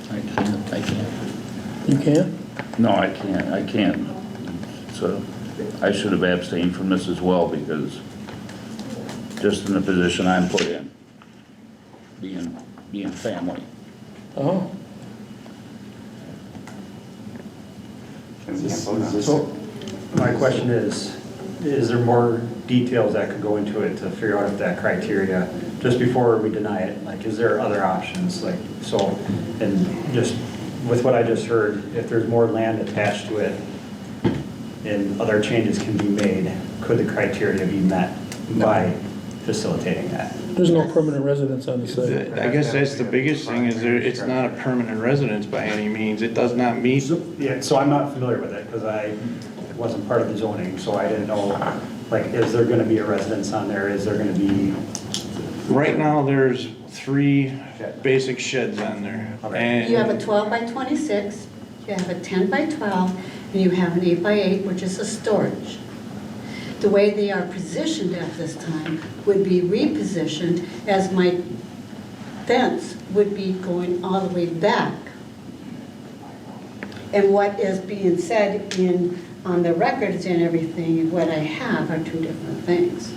I can't. You can't? No, I can't. So I should have abstained from this as well, because just in the position I'm put in, being family. Oh, And we can't vote on it. So, my question is there more details that could go into it to figure out if that criteria, just before we deny it, like, is there other options, like, so, and just, with what I just heard, if there's more land attached to it, and other changes can be made, could the criteria be met by facilitating that? there's no permanent residence on the site. I guess that's the biggest thing, is it's not a permanent residence by any means. It does not meet. Yeah, so I'm not familiar with it, because I wasn't part of the zoning, so I didn't know, like, is there gonna be a residence on there, is there gonna be? Right now, there's 3 basic sheds on there. Okay. And You have a 12 by 26, you have a 10 by 12, and you have an 8 by 8, which is a storage. The way they are positioned at this time would be repositioned, as my fence would be going all the way back. And what is being said on the records and everything, and what I have are 2 different things.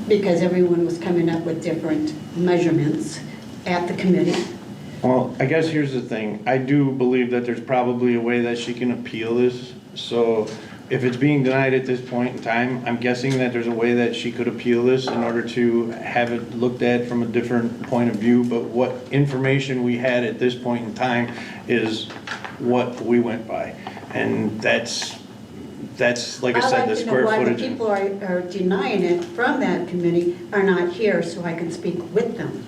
Because everyone was coming up with different measurements at the committee. Well, I guess here's the thing. I do believe that there's probably a way that she can appeal this. So if it's being denied at this point in time, I'm guessing that there's a way that she could appeal this in order to have it looked at from a different point of view. But what information we had at this point in time is what we went by. And that's like I said, the square I'd like to know why the footage. people are denying it from that committee are not here, so I can speak with them.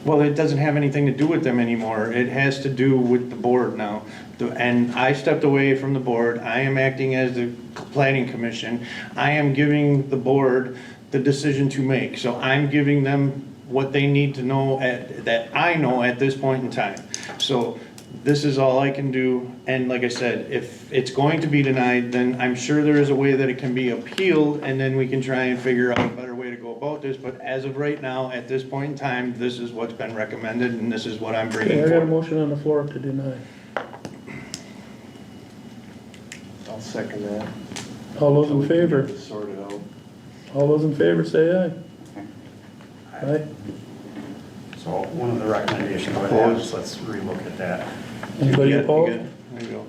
Well, it doesn't have anything to do with them anymore. It has to do with the board now. And I stepped away from the board. I am acting as the planning commission. I am giving the board the decision to make. So I'm giving them what they need to know that I know at this point in time. So this is all I can do. And like I said, if it's going to be denied, then I'm sure there is a way that it can be appealed, and then we can try and figure out a better way to go about this. But as of right now, at this point in time, this is what's been recommended, and this is what I'm bringing Okay, I got a forward. motion on the floor to deny. I'll second that. All those in favor? Sort it out. All those in favor say aye. Aye. So one of the recommendations I would have is let's relook at that. Anybody opposed? There you go.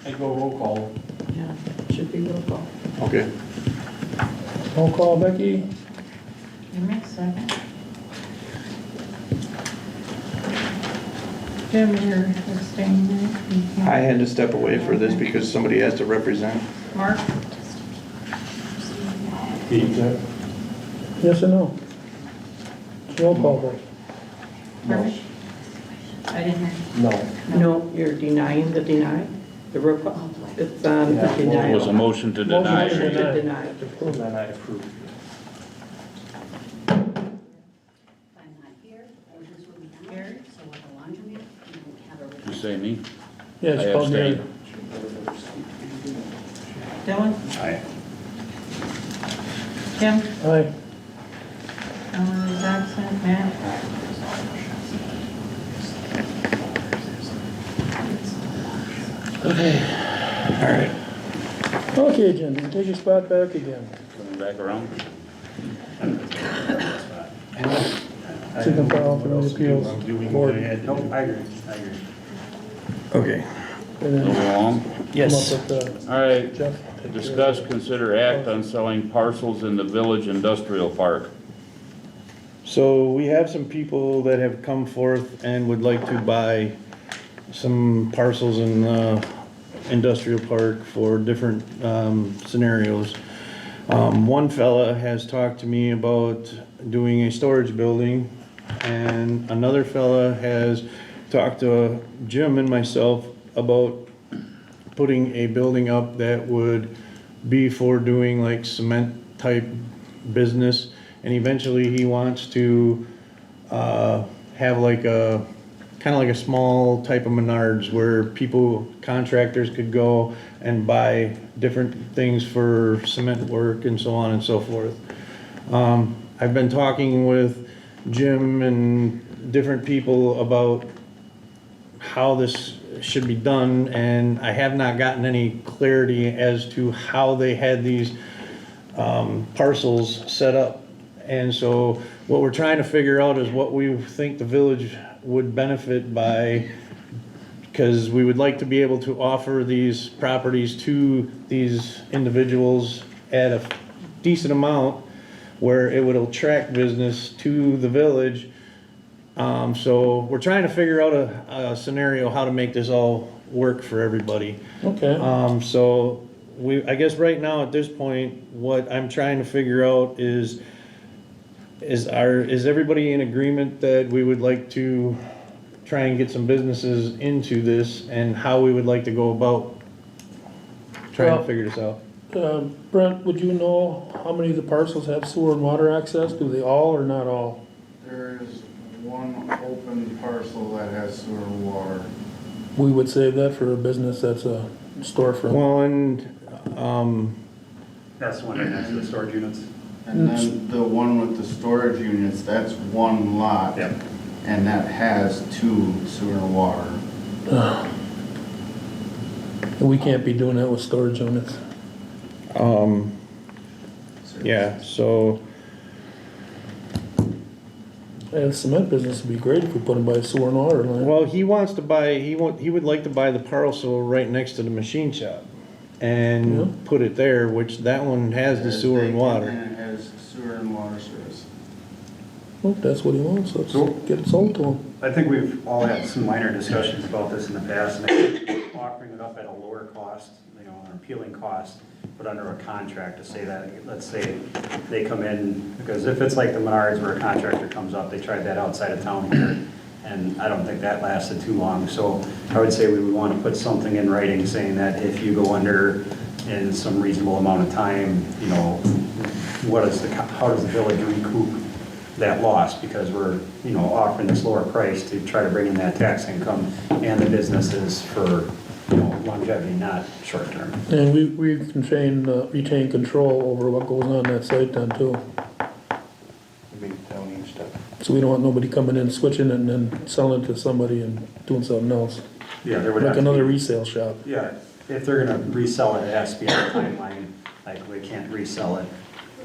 I go roll call. Yeah, it should be roll call. Okay. Roll call, Becky? Second. Jim, you're abstaining. I had to step away for this because somebody has to represent. Mark? Yes or no? Roll call vote. No. I didn't hear. No. No, you're denying the deny? The roll call? It's on the It denial. was a motion to deny. Motion To deny. Then I approve. If I'm not here, or this will be here, so with the laundry, you don't have a. You say me? Yeah, I it's called Mary. abstain. Dylan? Aye. Jim? Aye. Ellen is absent. Matt? All right. Okay, Jim, you take your spot back again. Coming back around? Second file for the appeals board. Nope, I agree. Okay. And then Moving along. come up Yes. with, All right, Jeff. take care of discuss, it. consider act on selling parcels in the Village Industrial Park. So we have some people that have come forth and would like to buy some parcels in the industrial park for different scenarios. One fella has talked to me about doing a storage building, and another fella has talked to Jim and myself about putting a building up that would be for doing like cement type business. And eventually he wants to have like a, kind of like a small type of Menards where people, contractors could go and buy different things for cement work and so on and so forth. I've been talking with Jim and different people about how this should be done, and I have not gotten any clarity as to how they had these parcels set up. And so what we're trying to figure out is what we think the village would benefit by, because we would like to be able to offer these properties to these individuals at a decent amount where it would attract business to the village. So we're trying to figure out a scenario how to make this all work for everybody. Okay. So I guess right now at this point, what I'm trying to figure out is everybody in agreement that we would like to try and get some businesses into this, and how we would like to go about trying Well- to figure this out? Brent, would you know how many of the parcels have sewer and water access? Do they all or not all? There is one open parcel that has sewer and water. We would save that for a business that's a storefront. Well, and, That's the one right next to the storage units. And then the one with the storage units, that's one lot. Yep. And that has 2 sewer and water. And we can't be doing that with storage units. yeah, so, And the cement business would be great if we put them by sewer and water line. well, he wants to buy, he would like to buy the parcel right next to the machine shop Yeah. and put it there, which that one has the sewer and water. And it has sewer and water service. Well, if that's what he wants, let's So- get it sold to him. I think we've all had some minor discussions about this in the past, and I think offering it up at a lower cost, you know, an appealing cost, but under a contract to say that, let's say they come in, because if it's like the Menards where a contractor comes up, they tried that outside of town here, and I don't think that lasted too long. So I would say we would want to put something in writing saying that if you go under in some reasonable amount of time, you know, how does the village recoup that loss? Because we're, you know, offering this lower price to try to bring in that tax income and the businesses for, you know, longevity, not short term. And we can retain control over what goes on that site then too. Maybe zoning stuff. So we don't want nobody coming in, switching it and then selling it to somebody and doing something else. Yeah, there would have Like to be. another resale shop. Yeah, if they're gonna resell it, it has to be on a timeline, like we can't resell it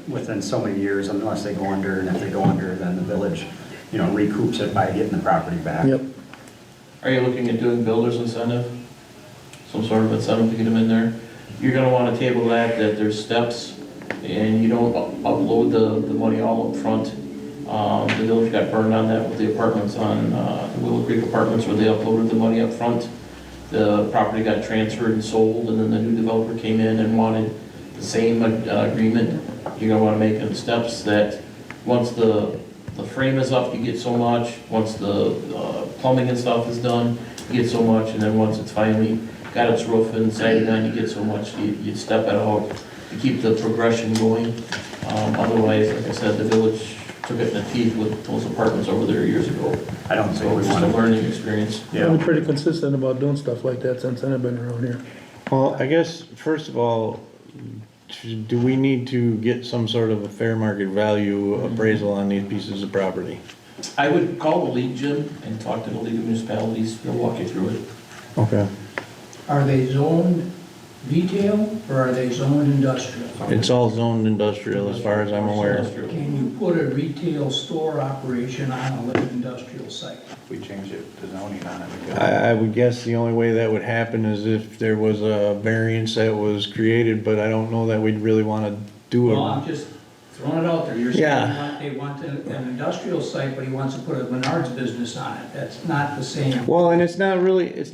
within so many years unless they go under, and if they go under, then the village recoups it by getting the property back. Yep. Are you looking at doing builder's incentive? Some sort of incentive to get them in there? You're gonna wanna table that there's steps and you don't upload the money all up front. The village got burned on that with the apartments on, the Willow Creek Apartments where they uploaded the money up front. The property got transferred and sold, and then the new developer came in and wanted the same agreement. You're gonna wanna make it steps that once the frame is up, you get so much. Once the plumbing and stuff is done, you get so much, and then once it's finally got its roof and siding on, you get so much. You step it out to keep the progression going. Otherwise, like I said, the village took it in the teeth with those apartments over there years ago. I don't think So we it's just want a to. learning experience. I've been pretty consistent about doing stuff like that since I've been around here. Well, I guess, first of all, do we need to get some sort of a fair market value appraisal on these pieces of property? I would call the league, Jim, and talk to the League of Municipalities. They'll walk you through it. Okay. Are they zoned retail or are they zoned industrial? It's all zoned industrial as far as I'm aware. Can you put a retail store operation on a light industrial site? We changed it to zoning on it. we could- I would guess the only way that would happen is if there was a variance that was created, but I don't know that we'd really wanna do Well, it. I'm just throwing it out there. You're saying Yeah. they want an industrial site, but he wants to put a Menards business on it. That's not the same. Well, and it's not really a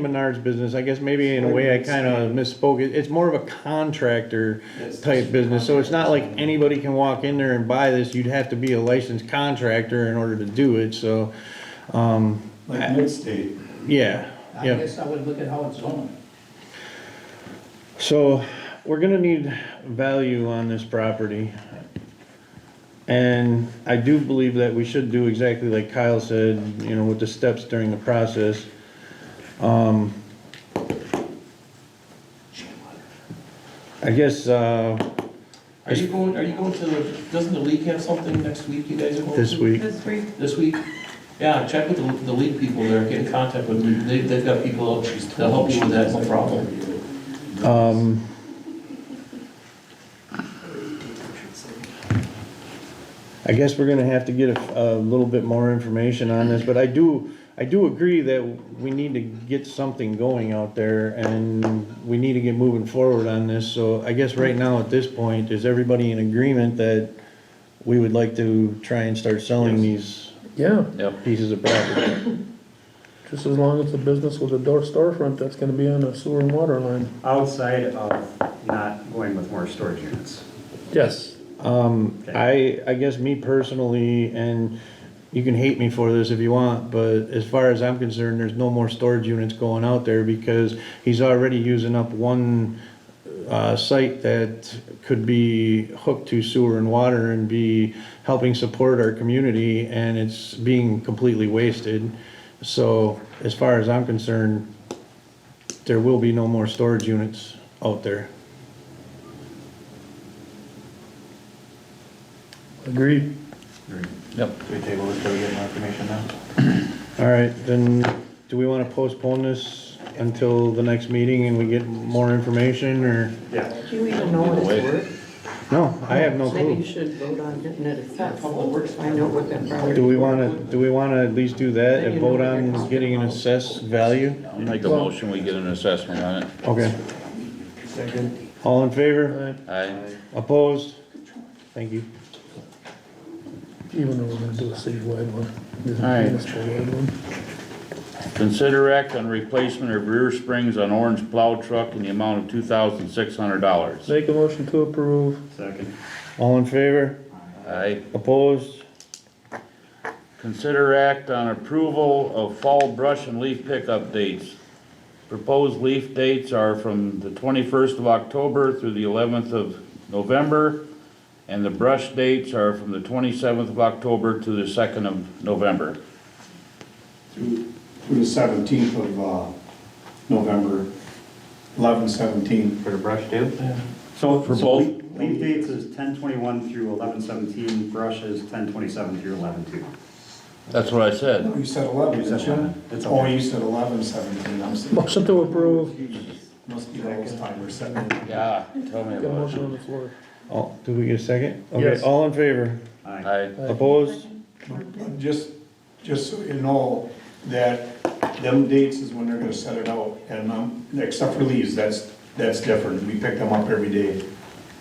Menards business. I guess maybe in a way I kinda misspoke. It's more of a contractor type business, so it's not like anybody can walk in there and buy this. You'd have to be a licensed contractor in order to do it, so, Like mid-state. yeah, I yeah. guess I would look at how it's zoned. So, we're gonna need value on this property. And I do believe that we should do exactly like Kyle said, with the steps during the process. I guess, Are you going to doesn't the league have something next week you guys are going to? this week, This week? Yeah, check with the league people there, get in contact with them. They've got people that'll help you with that, no problem. I guess we're gonna have to get a little bit more information on this, but I do agree that we need to get something going out there and we need to get moving forward on this. So I guess right now at this point, is everybody in agreement that we would like to try and start selling these Yeah, pieces of property? just as long as the business with a storefront, that's gonna be on a sewer and water line. Outside of not going with more storage units. Yes. I guess me personally, and you can hate me for this if you want, but as far as I'm concerned, there's no more storage units going out there because he's already using up one site that could be hooked to sewer and water and be helping support our community, and it's being completely wasted. So as far as I'm concerned, there will be no more storage units out there. Agreed. Yep. Should we table this till we get more information now? All right, then, do we want to postpone this until the next meeting and we get more information, or? Yeah. Do you even know what it's worth? No, I have no Maybe you clue. should vote on getting it assessed. Find out what that property. Do we want to at least do that and vote on getting an assessed value? I'll make a motion, we get an assessment on it. Okay. Second. All in favor? Aye. Opposed? Thank you. Even though we're gonna do a citywide one. Alright. Municipal-wide one. Consider act on replacement of rear springs on orange plow truck in the amount of $2,600. Make a motion to approve. Second. All in favor? Aye. Opposed? Consider act on approval of fall brush and leaf pickup dates. Proposed leaf dates are from the 21st of October through the 11th of November, and the brush dates are from the 27th of October to the 2nd of November. Through the 17th of November, 11/17. For the brush too? So For both? leaf dates is 10/21 through 11/17, brush is 10/27 through 11/2. That's what I said. You said 11, You said didn't you? 11. It's Oh, okay. you said 11/17. I'm saying. Motion to approve. Must be those timers setting it. Yeah, tell me Got a about motion it. on the floor. Oh, do we get a second? Okay, Yes. all in favor? Aye. Aye. Opposed? Just so you know, that them dates is when they're gonna set it out, and, except for leaves, that's different, we pick them up every day.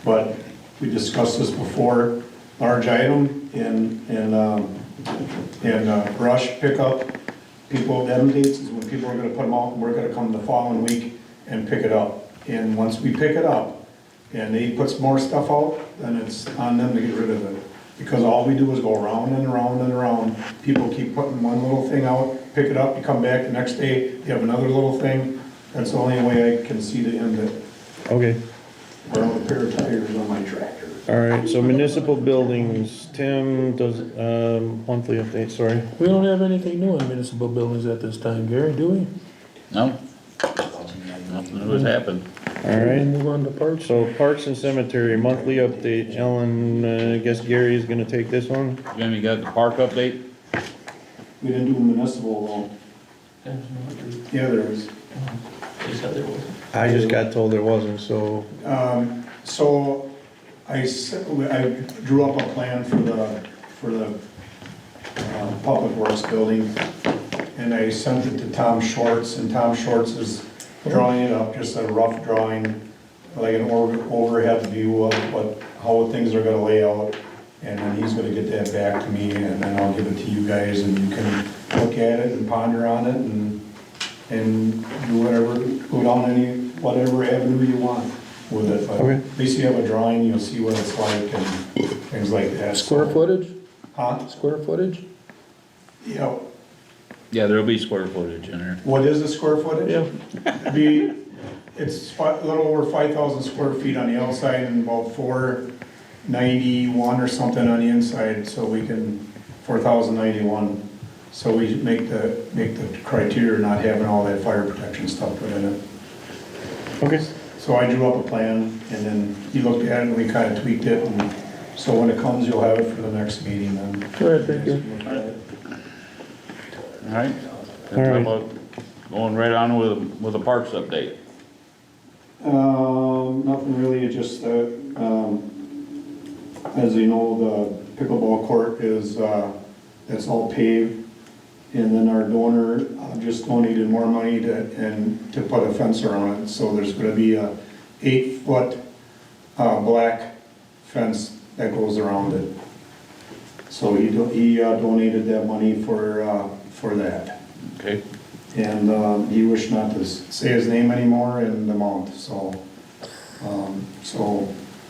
But we discussed this before, large item and brush pickup, people, them dates is when people are gonna put them out, and we're gonna come the following week and pick it up. And once we pick it up, and they put some more stuff out, then it's on them to get rid of it. Because all we do is go around and around and around. People keep putting one little thing out, pick it up, you come back the next day, you have another little thing. That's the only way I can see to end it. Okay. Around a pair of tires on my tractor. All right, so municipal buildings, Tim does, monthly update, sorry. We don't have anything new in municipal buildings at this time, Gary, do we? No? Nothing new has happened. All right, Move on to parks. so Parks and Cemetery, monthly update. Ellen, I guess Gary is gonna take this one. Jim, you got the park update? We didn't do municipal though. Yeah, there is. They said there was. I just got told there wasn't, so, So I drew up a plan for the Public Works building, and I sent it to Tom Schwartz, and Tom Schwartz is drawing it up, just a rough drawing, like an overhead view of how things are gonna lay out, and then he's gonna get that back to me, and then I'll give it to you guys, and you can look at it and ponder on it, and do whatever, go down whatever avenue you want with it. But Okay. at least you have a drawing, you'll see what it's like and things like that. Square footage? Huh? Square footage? Yeah. Yeah, there'll be square footage in there. What is the square footage? Yeah. It's a little over 5,000 square feet on the outside and about 491 or something on the inside, so we can, 4,091. So we make the criteria not having all that fire protection stuff put in it. okay. So I drew up a plan, and then he looked at it, and we kind of tweaked it, and so when it comes, you'll have it for the next meeting then. All right, thank you. All right? All right. How about going right on with the parks update? Nothing really, just, as you know, the pickleball court is, it's all paved. And then our donor just donated more money to put a fence around it. So there's gonna be a 8-foot black fence that goes around it. So he donated that money for that. Okay. And he wished not to say his name anymore and the amount, so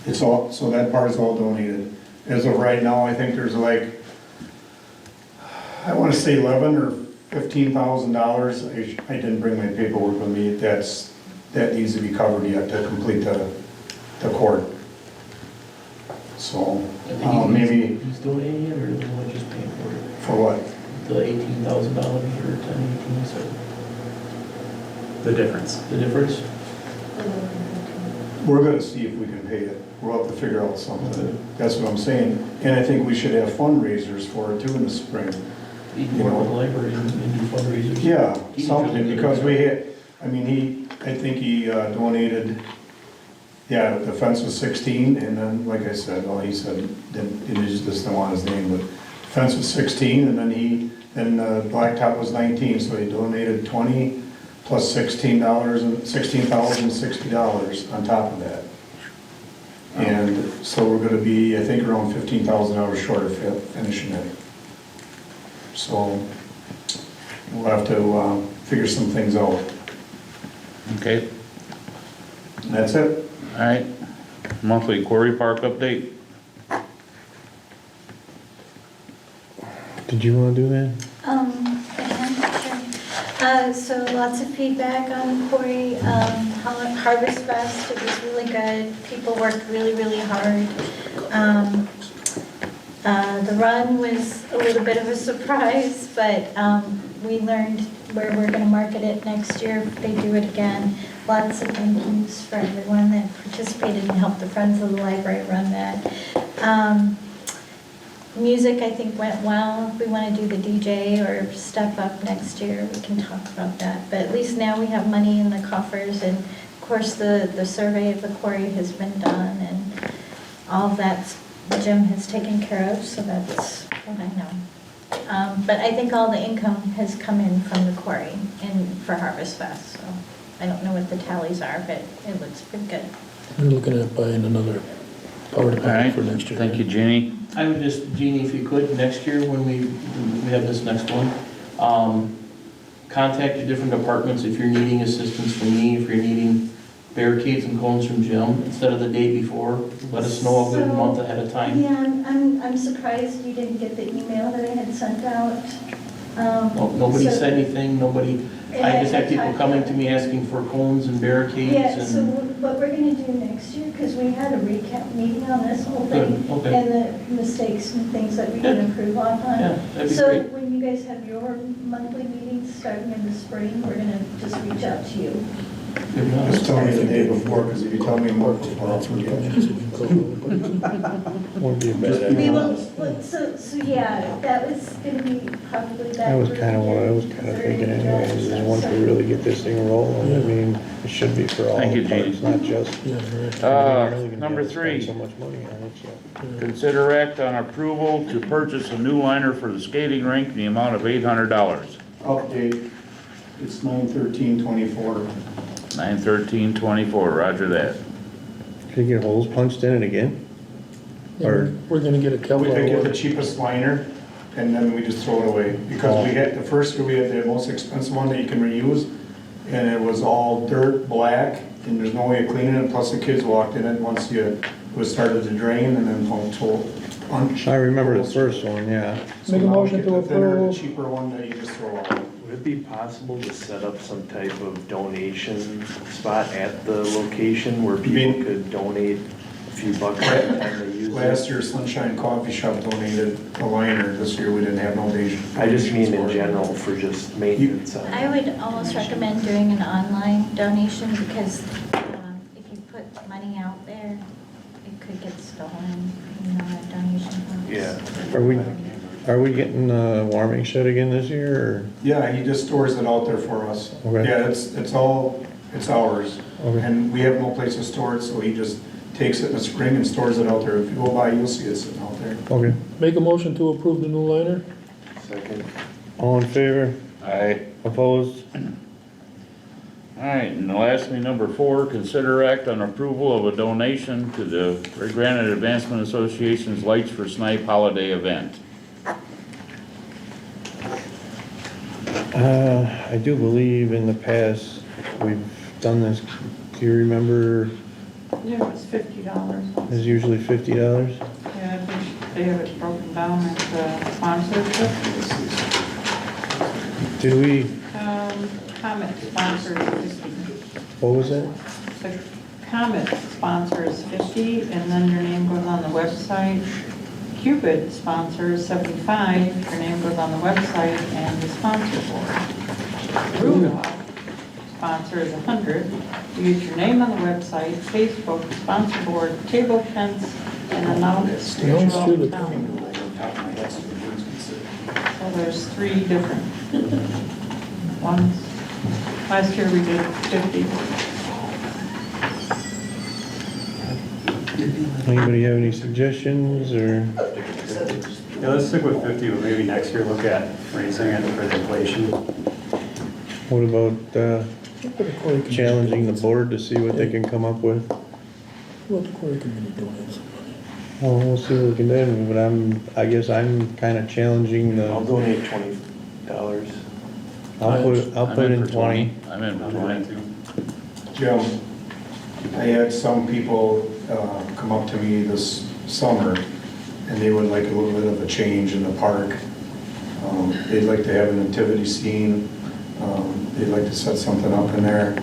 it's all, so that part is all donated. As of right now, I think there's like, I want to say $11,000 or $15,000. I didn't bring my paperwork with me. That needs to be covered yet to complete the court. So maybe He's donating it, or is he just paying for it? for what? The $18,000 or 1018, so The difference. the difference? We're gonna see if we can pay it. We'll have to figure out something. That's what I'm saying. And I think we should have fundraisers for it too in the spring. You can work with the library and do fundraisers. Yeah, He something, usually because does. we had, I think he donated, yeah, the fence was 16, and then, like I said, well, he said, he just didn't want his name, but the fence was 16, and then the blacktop was 19, so he donated 20 plus $16,060 on top of that. And so we're gonna be, I think, around $15,000 short of finishing it. So we'll have to figure some things out. Okay. And that's it. All right. Monthly quarry park update? Did you wanna do that? Sure. So lots of feedback on Quarry, Harvest Fest, it was really good. People worked really, really hard. The run was a little bit of a surprise, but we learned where we're gonna market it next year if they do it again. Lots of thank yous for everyone that participated and helped the Friends of the Library run that. Music, I think, went well. If we want to do the DJ or step up next year, we can talk about that. But at least now we have money in the coffers, and of course the survey of the quarry has been done, and all of that Jim has taken care of, so that's what I know. But I think all the income has come in from the quarry and for Harvest Fest, so I don't know what the tallies are, but it looks pretty good. We're looking at buying another power All right, department for next year. thank you, Jeannie. I would just, Jeannie, if you could, next year when we have this next one, contact your different departments if you're needing assistance from me, if you're needing barricades and cones from Jim, instead of the day before, let us know a good month ahead of time. Yeah, I'm surprised you didn't get the email that I had sent out. Nobody So- said anything, nobody, I just had people coming to me asking for cones and barricades Yeah, so and. what we're gonna do next year, because we had a recap meeting on this whole thing, Good, okay. and the mistakes and things that we can improve on. Yeah, that'd be So great. when you guys have your monthly meetings starting in the spring, we're gonna just reach out to you. Good enough. Just tell me the day before, because if you tell me a month before, I'll forget. Won't be a bad We idea. will, so yeah, that was gonna be probably that. That was kind of what I was kind of thinking anyways, is once we really get this thing rolling, I mean, it should be for all Thank you, the parts, Gene. not just. Yeah, right. we're really gonna Number have to spend 3. So much money on it, so. Consider act on approval to purchase a new liner for the skating rink in the amount of $800. Update, it's 9/13/24. 9/13/24, roger that. Can you get holes punched in it again? Or- We're gonna get a We Kevlar could get the one. cheapest liner, and then we just throw it away. Because we had, the first year we had the most expensive one that you can reuse, and it was all dirt, black, and there's no way of cleaning it, plus the kids walked in it once it was started to drain, and then punch. I remember the first one, yeah. So Make a now we motion get to the thinner, the approve. cheaper one that you just throw out. Would it be possible to set up some type of donation spot at the location where people mean- could donate a few bucks every time they use Last it? year Sunshine Coffee Shop donated a liner, this year we didn't have no donation. I just mean in general for just maintenance on I it. would almost recommend doing an online donation because if you put money out there, it could get stolen, a donation box. Yeah. Are we getting a warming shed again this year, or? Yeah, he just stores it out there for us. Okay. Yeah, it's ours. Okay. And we have no place to store it, so he just takes it in the spring and stores it out there. If you go by, you'll see it sitting out there. Okay. Make a motion to approve the new liner? Second. All in favor? Aye. Opposed? All right, and lastly, number 4, consider act on approval of a donation to the Redgranite Advancement Association's Lights for Snipe holiday event. I do believe in the past, we've done this, do you remember, Yeah, it was $50. it's usually $50? Yeah, I think they have it broken down at sponsorship. Did we, Comet sponsors 50. what was that? The Comet sponsors 50, and then your name goes on the website. Cupid sponsors 75, your name goes on the website and the sponsor board. Rudolph sponsors 100, you get your name on the website, Facebook, sponsor board, table tents, and announcements Sounds throughout good. town. So there's 3 different ones. Last year we did 50. Anybody have any suggestions, or? Yeah, let's stick with 50, but maybe next year look at raising it for the inflation. What about challenging the board to see what they can come up with? Let the quarry committee donate some money. Well, we'll see what we can do, but I guess I'm kind of challenging I'll the, donate $20. I'll put in 20. I'm in for 20. Jim, I had some people come up to me this summer, and they would like a little bit of a change in the park. They'd like to have a nativity scene. They'd like to set something up in there.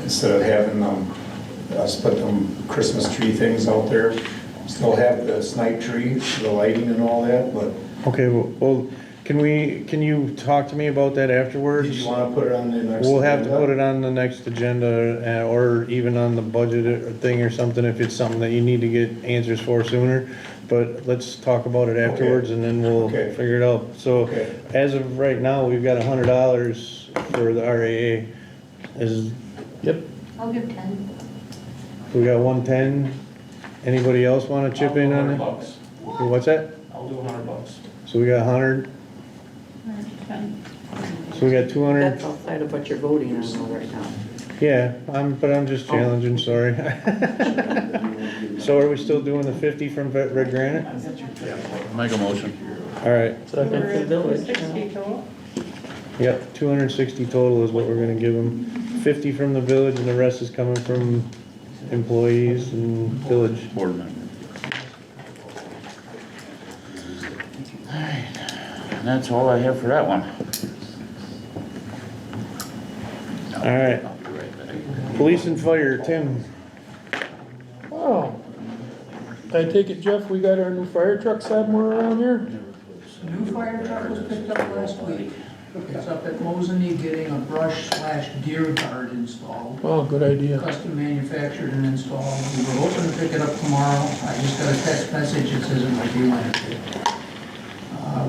Instead of having us put them Christmas tree things out there, still have the snipe tree, the lighting and all that, but Okay, well, can you talk to me about that afterwards? did you want to put it on the next? We'll have to agenda? put it on the next agenda, or even on the budget thing or something, if it's something that you need to get answers for sooner. But let's talk about it afterwards, and then we'll Okay. figure it out. So, Okay. as of right now, we've got $100 for the RAA. Yep, I'll give 10. we got 110. Anybody else want to chip in on it? $100. What's that? I'll do $100. So So we got 100, 110. so we got 200. That's outside of what you're voting on though right now. Yeah, but I'm just challenging, sorry. So are we still doing the 50 from Red Granite? Make a motion. All right, So I think We're the at village. 260 total. yep, 260 total is what we're gonna give them. 50 from the village and the rest is coming from employees and village. Board member. And that's all I have for that one. All right, I'll be right back. police and fire, Tim. Oh. I take it, Jeff, we got our new fire truck somewhere around here? New fire truck was picked up last week. It's up at Mosinee getting a brush/deer guard installed. Oh, good idea. Custom manufactured and installed. We were hoping to pick it up tomorrow. I just got a text message that says it might be Wednesday.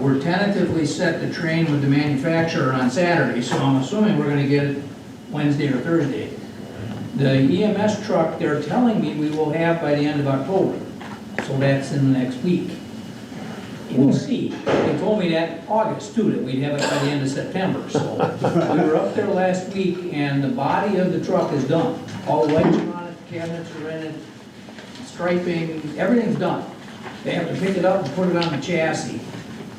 We're tentatively set to train with the manufacturer on Saturday, so I'm assuming we're gonna get it Wednesday or Thursday. The EMS truck, they're telling me we will have by the end of October, so that's in the next week. We'll see. They told me that in August too, that we'd have it by the end of September, so. We were up there last week and the body of the truck is done. All the lights are on it, cabinets are in it, striping, everything's done. They have to pick it up and put it on the chassis.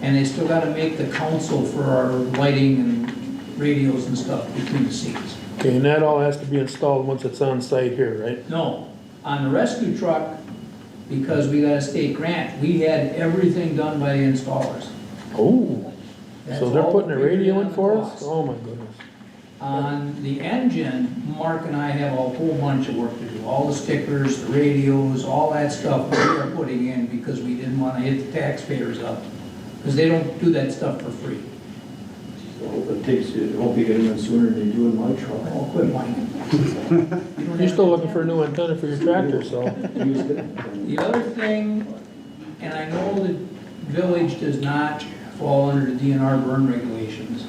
And they still gotta make the console for our lighting and radios and stuff between the seats. Okay, and that all has to be installed once it's on site here, right? No, on the rescue truck, because we got a state grant, we had everything done by the installers. Oh, That's so they're all putting a figured radio on in the for us? cost. Oh my goodness. On the engine, Mark and I have a whole bunch of work to do. All the stickers, the radios, all that stuff we are putting in because we didn't wanna hit the taxpayers up. Because they don't do that stuff for free. It won't be getting in sooner than they do in my truck. Oh, quit whining. You're still looking for a new antenna for your tractor, so. The other thing, and I know the village does not fall under the DNR burn regulations,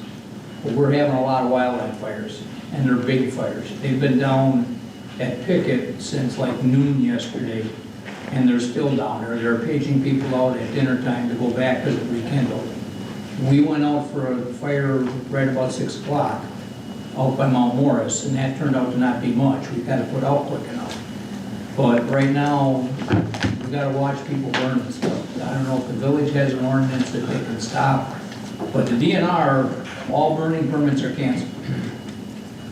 but we're having a lot of wildland fires, and they're big fires. They've been down at Pickett since like noon yesterday, and they're still down there. They're paging people out at dinner time to go back because it rekindled. We went out for a fire right about 6 o'clock out by Mount Morris, and that turned out to not be much. We got to put out quick enough. But right now, we got to watch people burning stuff. I don't know if the village has an ordinance that they can stop, but the DNR, all burning permits are canceled.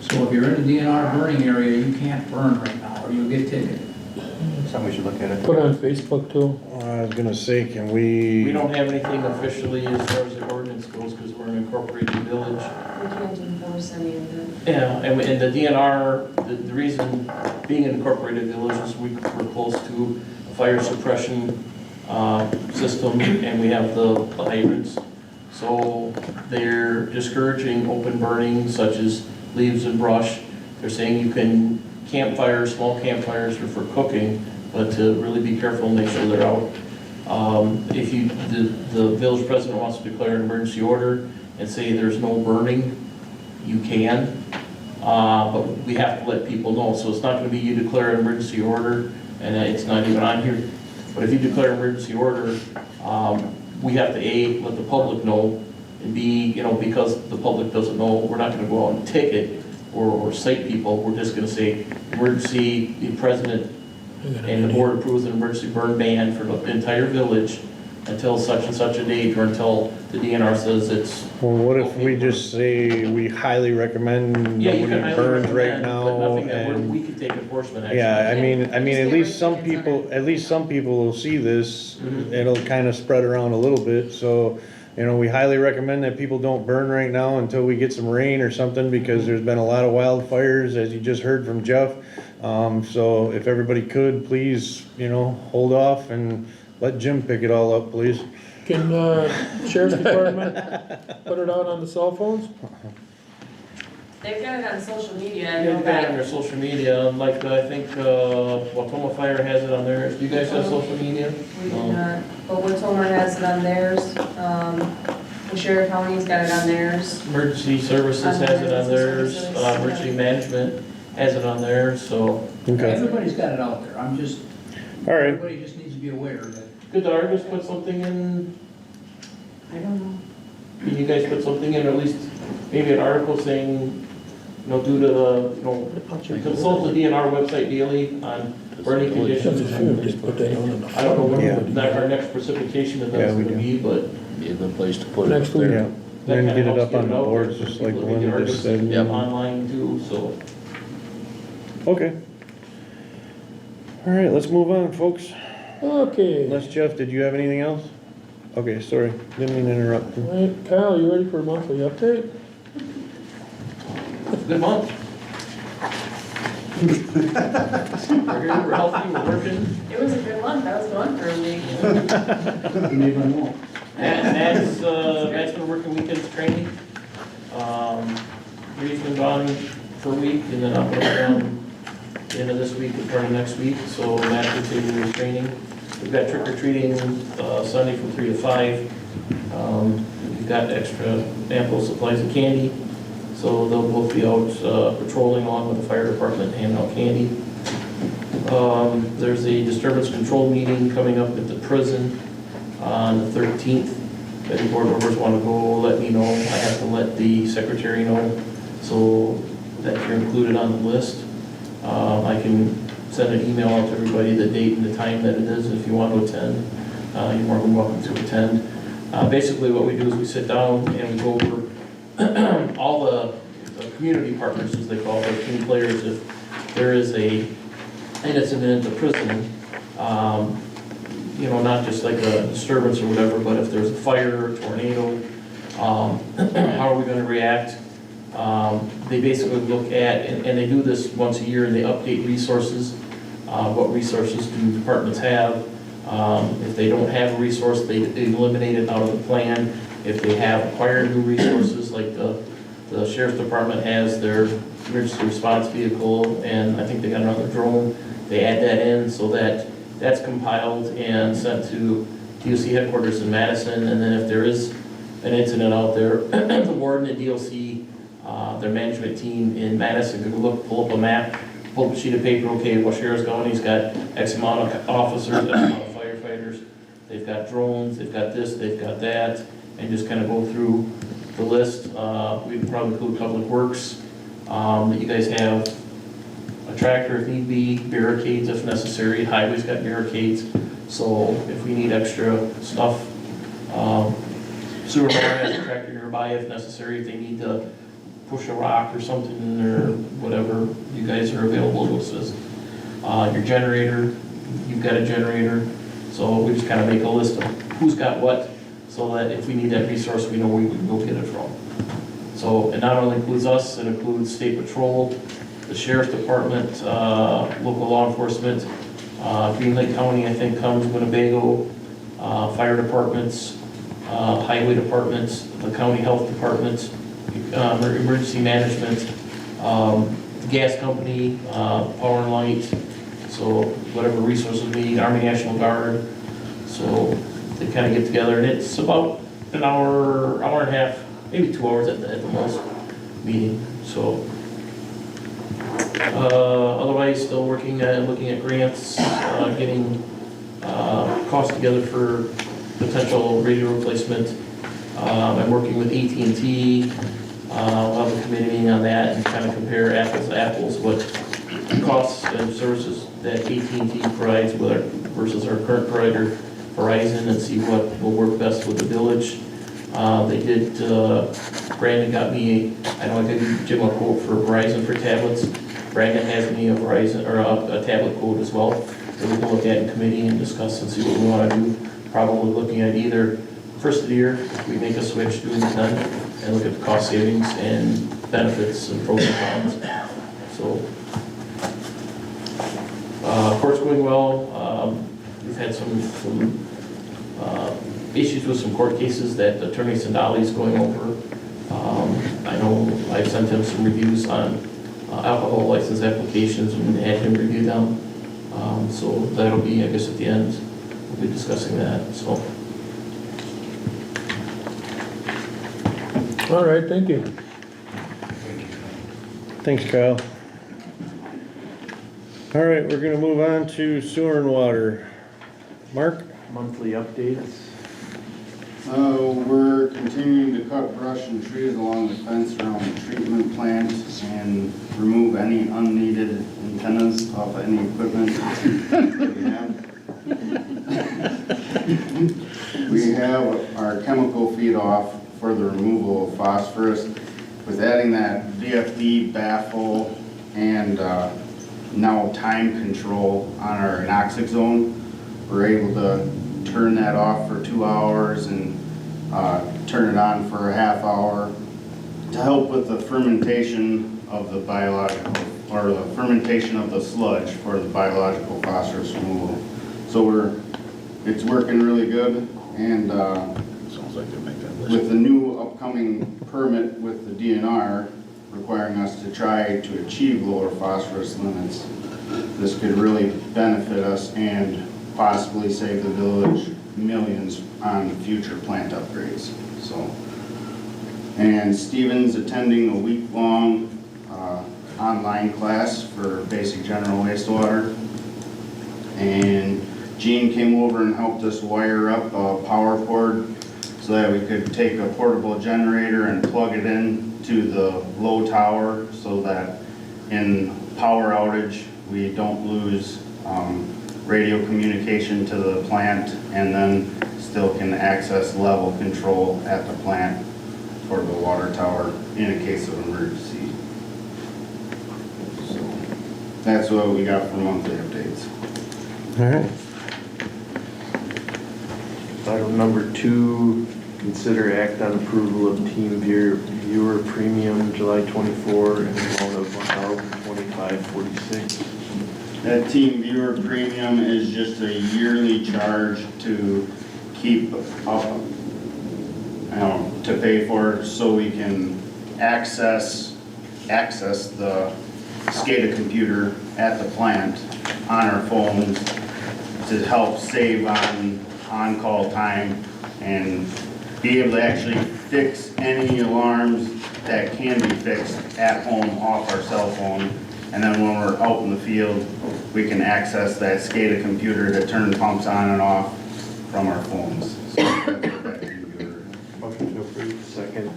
So if you're in a DNR burning area, you can't burn right now, or you'll get ticketed. Somebody should look at it. Put it on Facebook too. I was gonna say, can We don't have anything officially as far as the ordinance goes, because we're an incorporated village. We can't enforce any of that. Yeah, and the DNR, the reason being an incorporated village is we're close to a fire suppression system, and we have the hydrants. So they're discouraging open burning such as leaves and brush. They're saying you can campfires, small campfires are for cooking, but to really be careful and make sure they're out. If the village president wants to declare an emergency order and say there's no burning, you can, but we have to let people know. So it's not gonna be you declare an emergency order, and it's not even on here. But if you declare an emergency order, we have to A, let the public know, and B, because the public doesn't know, we're not gonna go out and ticket or cite people. We're just gonna say, emergency, the president and the board approves an emergency burn ban for the entire village until such and such a date, or until the DNR says it's. Well, what if we just say we highly recommend Yeah, you can nobody highly burns right recommend, but now? nothing that And we can take enforcement action. yeah, I mean, at least some people will see this. It'll kind of spread around a little bit, so, we highly recommend that people don't burn right now until we get some rain or something, because there's been a lot of wildfires, as you just heard from Jeff. So if everybody could, please, hold off and let Jim pick it all up, please. Can, sheriff's department put it out on the cell phones? They've got it on social media. I Yeah, know they've got it on that. their social media, like, I think, Watoma Fire has it on theirs. Do you guys have social media? We do not, but Watoma has it on theirs. Sheriff County's got it on theirs. Emergency Services has it on theirs, Services, Emergency Management has it on theirs, so. Okay, Everybody's got it out there. I'm just, all right. everybody just needs to be aware that Could the artist put something in I don't know. Can you guys put something in, or at least maybe an article saying, due to the, consult the DNR website daily on burning conditions. Just put that on. I don't know when Yeah. our next precipitation event Yeah, is we gonna do. be, but Be a good place to put it. Next week. Yeah, that then kinda get it helps up on the out boards, there. just like People can Linda get just articles said. online too, so. Okay. All right, let's move on, folks. Okay. Unless, Jeff, did you have anything else? Okay, sorry, didn't mean to interrupt. All right, Kyle, you ready for a monthly update? Good month. We're here, we're healthy, we're working. It was a good month, that was going for a week. Matt's been working weekends training. Bree's been gone for a week, and then I'm gonna be gone the end of this week and part of next week, so Matt continuing his training. We've got trick or treating Sunday from 3 to 5. We've got extra ample supplies of candy, so they'll both be out patrolling along with the fire department, handing out candy. There's a disturbance control meeting coming up at the prison on the 13th. If any board members want to go, let me know. I have to let the secretary know so that you're included on the list. I can send an email out to everybody, the date and the time that it is. If you want to attend, you're more than welcome to attend. Basically what we do is we sit down and we go over all the community partners, as they call it, team players. If there is an incident at the prison, not just like a disturbance or whatever, but if there's a fire, a tornado, how are we gonna react? They basically look at, and they do this once a year, and they update resources. What resources do departments have? If they don't have a resource, they eliminate it out of the plan. If they have acquired new resources, like the sheriff's department has their emergency response vehicle, and I think they got another drone, they add that in so that that's compiled and sent to DOC headquarters in Madison. And then if there is an incident out there, the warden and DOC, their management team in Madison could pull up a map, pull up a sheet of paper, okay, well, sheriff's going, he's got X amount of officers, X amount of firefighters, they've got drones, they've got this, they've got that, and just kind of go through the list. We'd probably include Public Works, that you guys have a tractor if need be, barricades if necessary, highways got barricades, so if we need extra stuff, sewer bar has a tractor nearby if necessary, if they need to push a rock or something or whatever, you guys are available to assist. Your generator, you've got a generator, so we just kind of make a list of who's got what, so that if we need that resource, we know where we can go get it from. So it not only includes us, it includes state patrol, the sheriff's department, local law enforcement, Green Lake County, I think, comes, Winnebago, fire departments, highway departments, the county health departments, emergency management, the gas company, power and light, so whatever resources we need, Army National Guard. So they kind of get together, and it's about an hour, hour and a half, maybe 2 hours at the most meeting. So otherwise, still working, looking at grants, getting costs together for potential radio replacement. I'm working with AT&T. We'll have a committee meeting on that and kind of compare apples to apples, what costs and services that AT&T provides versus our current provider, Verizon, and see what will work best with the village. They did, Brandon got me, I know I gave Jim a quote for Verizon for tablets. Brandon has me a Verizon, or a tablet quote as well, that we can look at in committee and discuss and see what we want to do. Probably looking at either first of the year, if we make a switch, doing it then, and look at the cost savings and benefits and pros and cons. So, court's going well. We've had some issues with some court cases that Attorney Sandali is going over. I know I've sent him some reviews on alcohol license applications and had him review them. So that'll be, I guess, at the end, we'll be discussing that, so. All right, thank you. Thanks, Kyle. All right, we're gonna move on to sewer and water. Mark? Monthly updates. We're continuing to cut brush and trees along the fence around the treatment plant and remove any unneeded antennas off any equipment we have. We have our chemical feed off for the removal of phosphorus. With adding that VFD baffle and now time control on our anoxic zone, we're able to turn that off for 2 hours and turn it on for a half hour to help with the fermentation of the biological, or the fermentation of the sludge for the biological phosphorus removal. So it's working really good, and Sounds like they're making a list. with the new upcoming permit with the DNR requiring us to try to achieve lower phosphorus limits, this could really benefit us and possibly save the village millions on future plant upgrades. So, and Steven's attending a week-long online class for basic general wastewater. And Gene came over and helped us wire up a power cord so that we could take a portable generator and plug it in to the low tower so that in power outage we don't lose radio communication to the plant, and then still can access level control at the plant for the water tower in a case of emergency. So that's what we got for monthly updates. All right. Item number 2, consider act on approval of Team Viewer Premium July 24 in the amount of $1,025.46. That Team Viewer Premium is just a yearly charge to keep up, to pay for, so we can access the SCADA computer at the plant on our phones to help save on-call time and be able to actually fix any alarms that can be fixed at home off our cell phone. And then when we're out in the field, we can access that SCADA computer to turn pumps on and off from our phones. So that's what that computer is. Motion to approve. Second.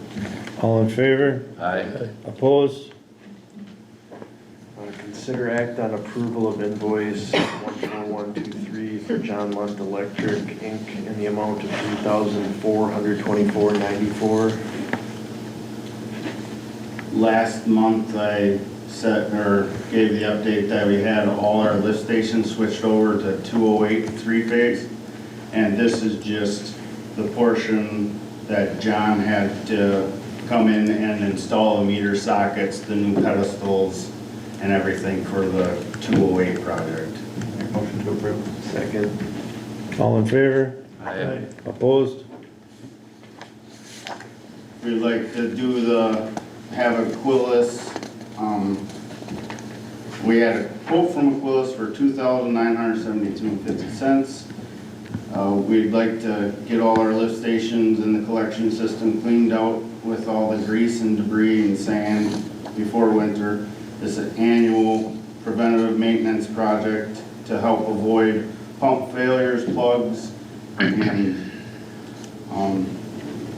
All in favor? Aye. Opposed? Consider act on approval of invoice 14123 for John Lunt Electric, Inc. in the amount of $3,424.94. Last month, I gave the update that we had all our lift stations switched over to 208 3-phase. And this is just the portion that John had to come in and install the meter sockets, the new pedestals, and everything for the 208 project. Motion to approve. Second. All in favor? Aye. Opposed? We'd like to have Aquilus. We had a quote from Aquilus for $2,972.50. We'd like to get all our lift stations in the collection system cleaned out with all the grease and debris and sand before winter. This is an annual preventative maintenance project to help avoid pump failures, plugs, and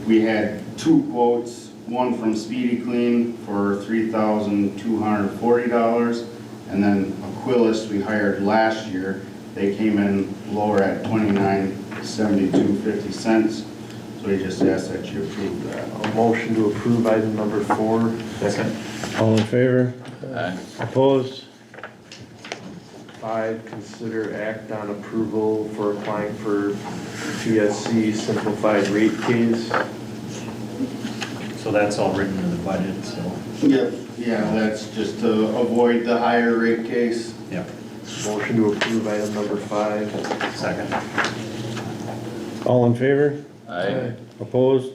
we had 2 quotes, one from Speedy Clean for $3,240, and then Aquilus we hired last year. They came in lower at $29.72.50. So we just ask that you approve that. A motion to approve item number 4. Second. All in favor? Aye. Opposed? 5, consider act on approval for applying for PSC simplified rate case. So that's all written in the budget, so. Yep, yeah, that's just to avoid the higher rate case. Yep. Motion to approve item number 5. Second. All in favor? Aye. Opposed?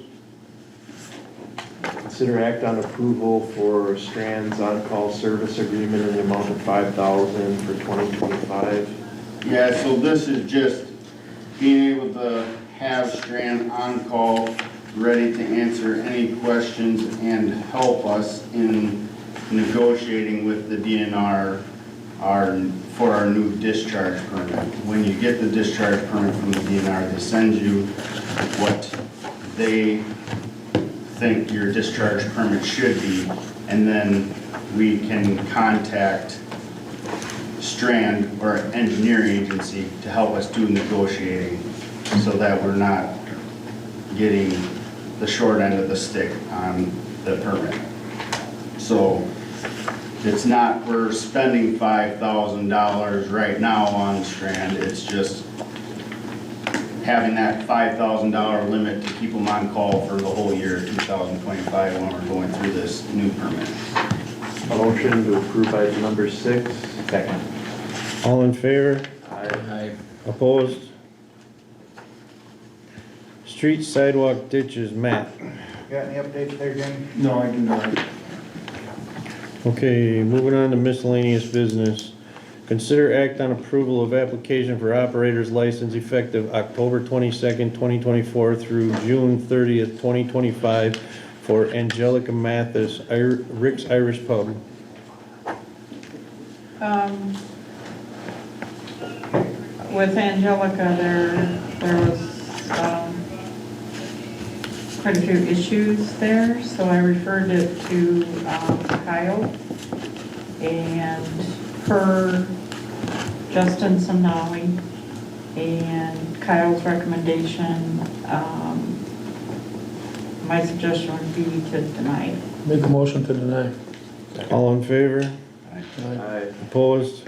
Consider act on approval for Strand's on-call service agreement in the amount of $5,000 for 2025. Yeah, so this is just being able to have Strand on call, ready to answer any questions and help us in negotiating with the DNR for our new discharge permit. When you get the discharge permit from the DNR, they send you what they think your discharge permit should be, and then we can contact Strand or engineering agency to help us do negotiating so that we're not getting the short end of the stick on the permit. So it's not, we're spending $5,000 right now on Strand, it's just having that $5,000 limit to keep them on call for the whole year 2025 when we're going through this new permit. Motion to approve item number 6. Second. All in favor? Aye. Opposed? Street sidewalk ditches, Matt. Got any updates there, Jamie? No, I do not. Okay, moving on to miscellaneous business. Consider act on approval of application for operator's license effective October 22nd, 2024 through June 30th, 2025 for Angelica Mathis, Rick's Irish Pub. With Angelica, there was quite a few issues there, so I referred it to Kyle. And per Justin Somnali and Kyle's recommendation, my suggestion would be to deny. Make a motion to deny. All in favor? Aye. Opposed?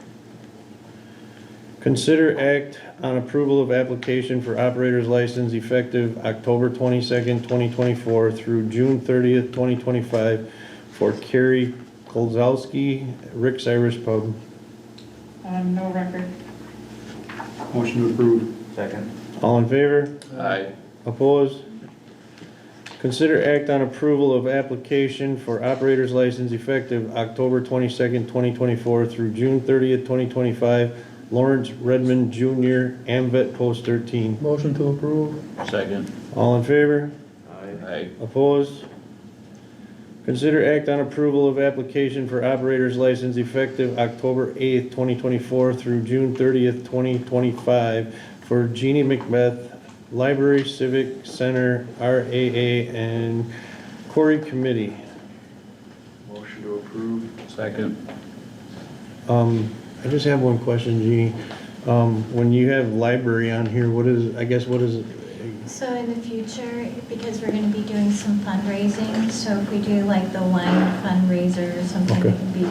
Consider act on approval of application for operator's license effective October 22nd, 2024 through June 30th, 2025 for Carrie Kolzowski, Rick's Irish Pub. No record. Motion to approve. Second. All in favor? Aye. Opposed? Consider act on approval of application for operator's license effective October 22nd, 2024 through June 30th, 2025. Lawrence Redmond Jr., AMVET Post 13. Motion to approve. Second. All in favor? Aye. Opposed? Consider act on approval of application for operator's license effective October 8th, 2024 through June 30th, 2025 for Jeannie Macbeth, Library Civic Center, RAA, and Corey Committee. Motion to approve. Second. I just have one question, Jeannie. When you have library on here, what is it? So in the future, because we're gonna be doing some fundraising, so if we do like the wine fundraiser or something, Okay. it could be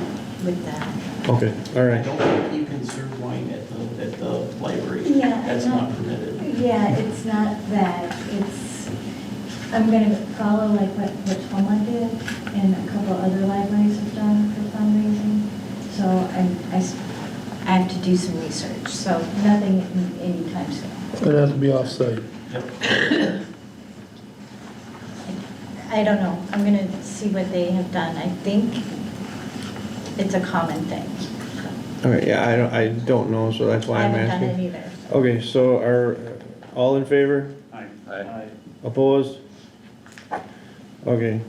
with that. Okay, all I right. don't think you can serve wine at the library. Yeah, That's no. not permitted. Yeah, it's not that, I'm gonna follow like what Toma did and a couple other libraries have done for fundraising. So I have to do some research, so nothing anytime soon. It's gonna have to be off-site. I don't know, I'm gonna see what they have done. I think it's a common thing. All right, yeah, I don't know, so that's why I'm I haven't done asking. it either. Okay, so are all in favor? Aye. Opposed? Okay.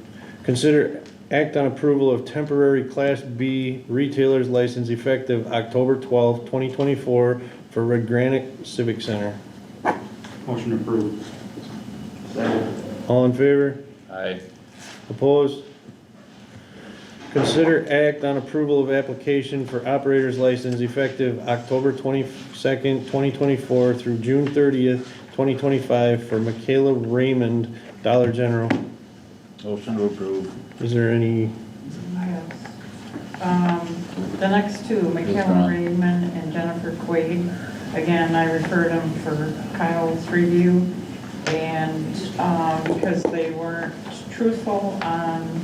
Consider act on approval of temporary Class B retailer's license effective October 12th, 2024 for Redgranite Civic Center. Motion approved. Second. All in favor? Aye. Opposed? Consider act on approval of application for operator's license effective October 22nd, 2024 through June 30th, 2025 for Michaela Raymond, Dollar General. Motion to approve. Is there any, Yes. The next two, Michaela Raymond and Jennifer Quaid, again, I referred them for Kyle's review. And because they weren't truthful on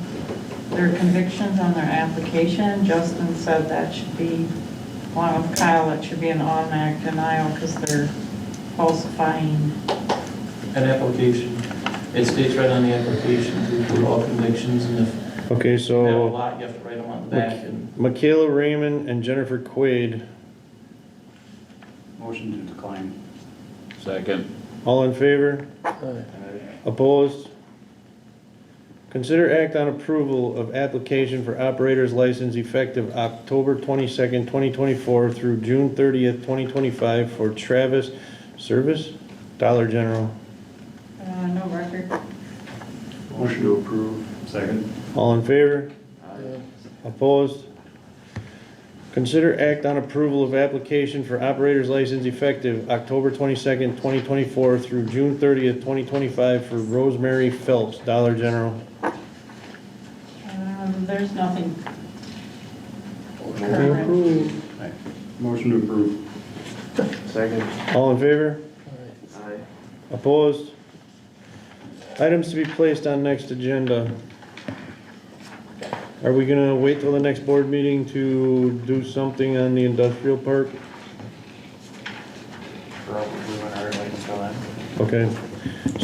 their convictions on their application, Justin said that should be, along with Kyle, it should be an automatic denial because they're falsifying. An application, it states right on the application to approve all convictions, and if okay, you have a so lot, you have to write them on the back. And Michaela Raymond and Jennifer Quaid. Motion to decline. Second. All in favor? Aye. Opposed? Consider act on approval of application for operator's license effective October 22nd, 2024 through June 30th, 2025 for Travis Service, Dollar General. No record. Motion to approve. Second. All in favor? Opposed? Consider act on approval of application for operator's license effective October 22nd, 2024 through June 30th, 2025 for Rosemary Phelps, Dollar General. There's nothing. Motion to approve. Second. All in favor? Aye. Opposed? Items to be placed on next agenda. Are we gonna wait till the next board meeting to do something on the industrial park? Probably when our lights go on. Okay,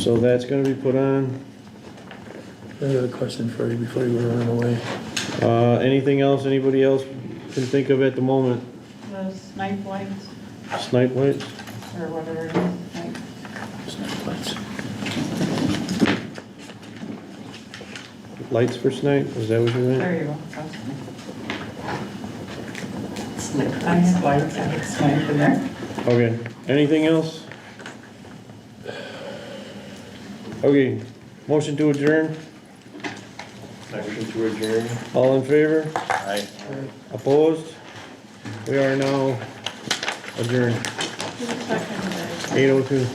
so that's gonna be put on. I got a question for you before you run away. Anything else anybody else can think of at the moment? The snipe lights, Snipe lights? or whatever it is, like, Lights for snipe, is that what you meant? there you go. I have lights and it's snipe in there. Okay, anything else? Okay, motion to adjourn, Motion to adjourn. all in favor? Aye. Opposed? We are now adjourned. 8:02.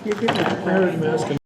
You did that. I heard him asking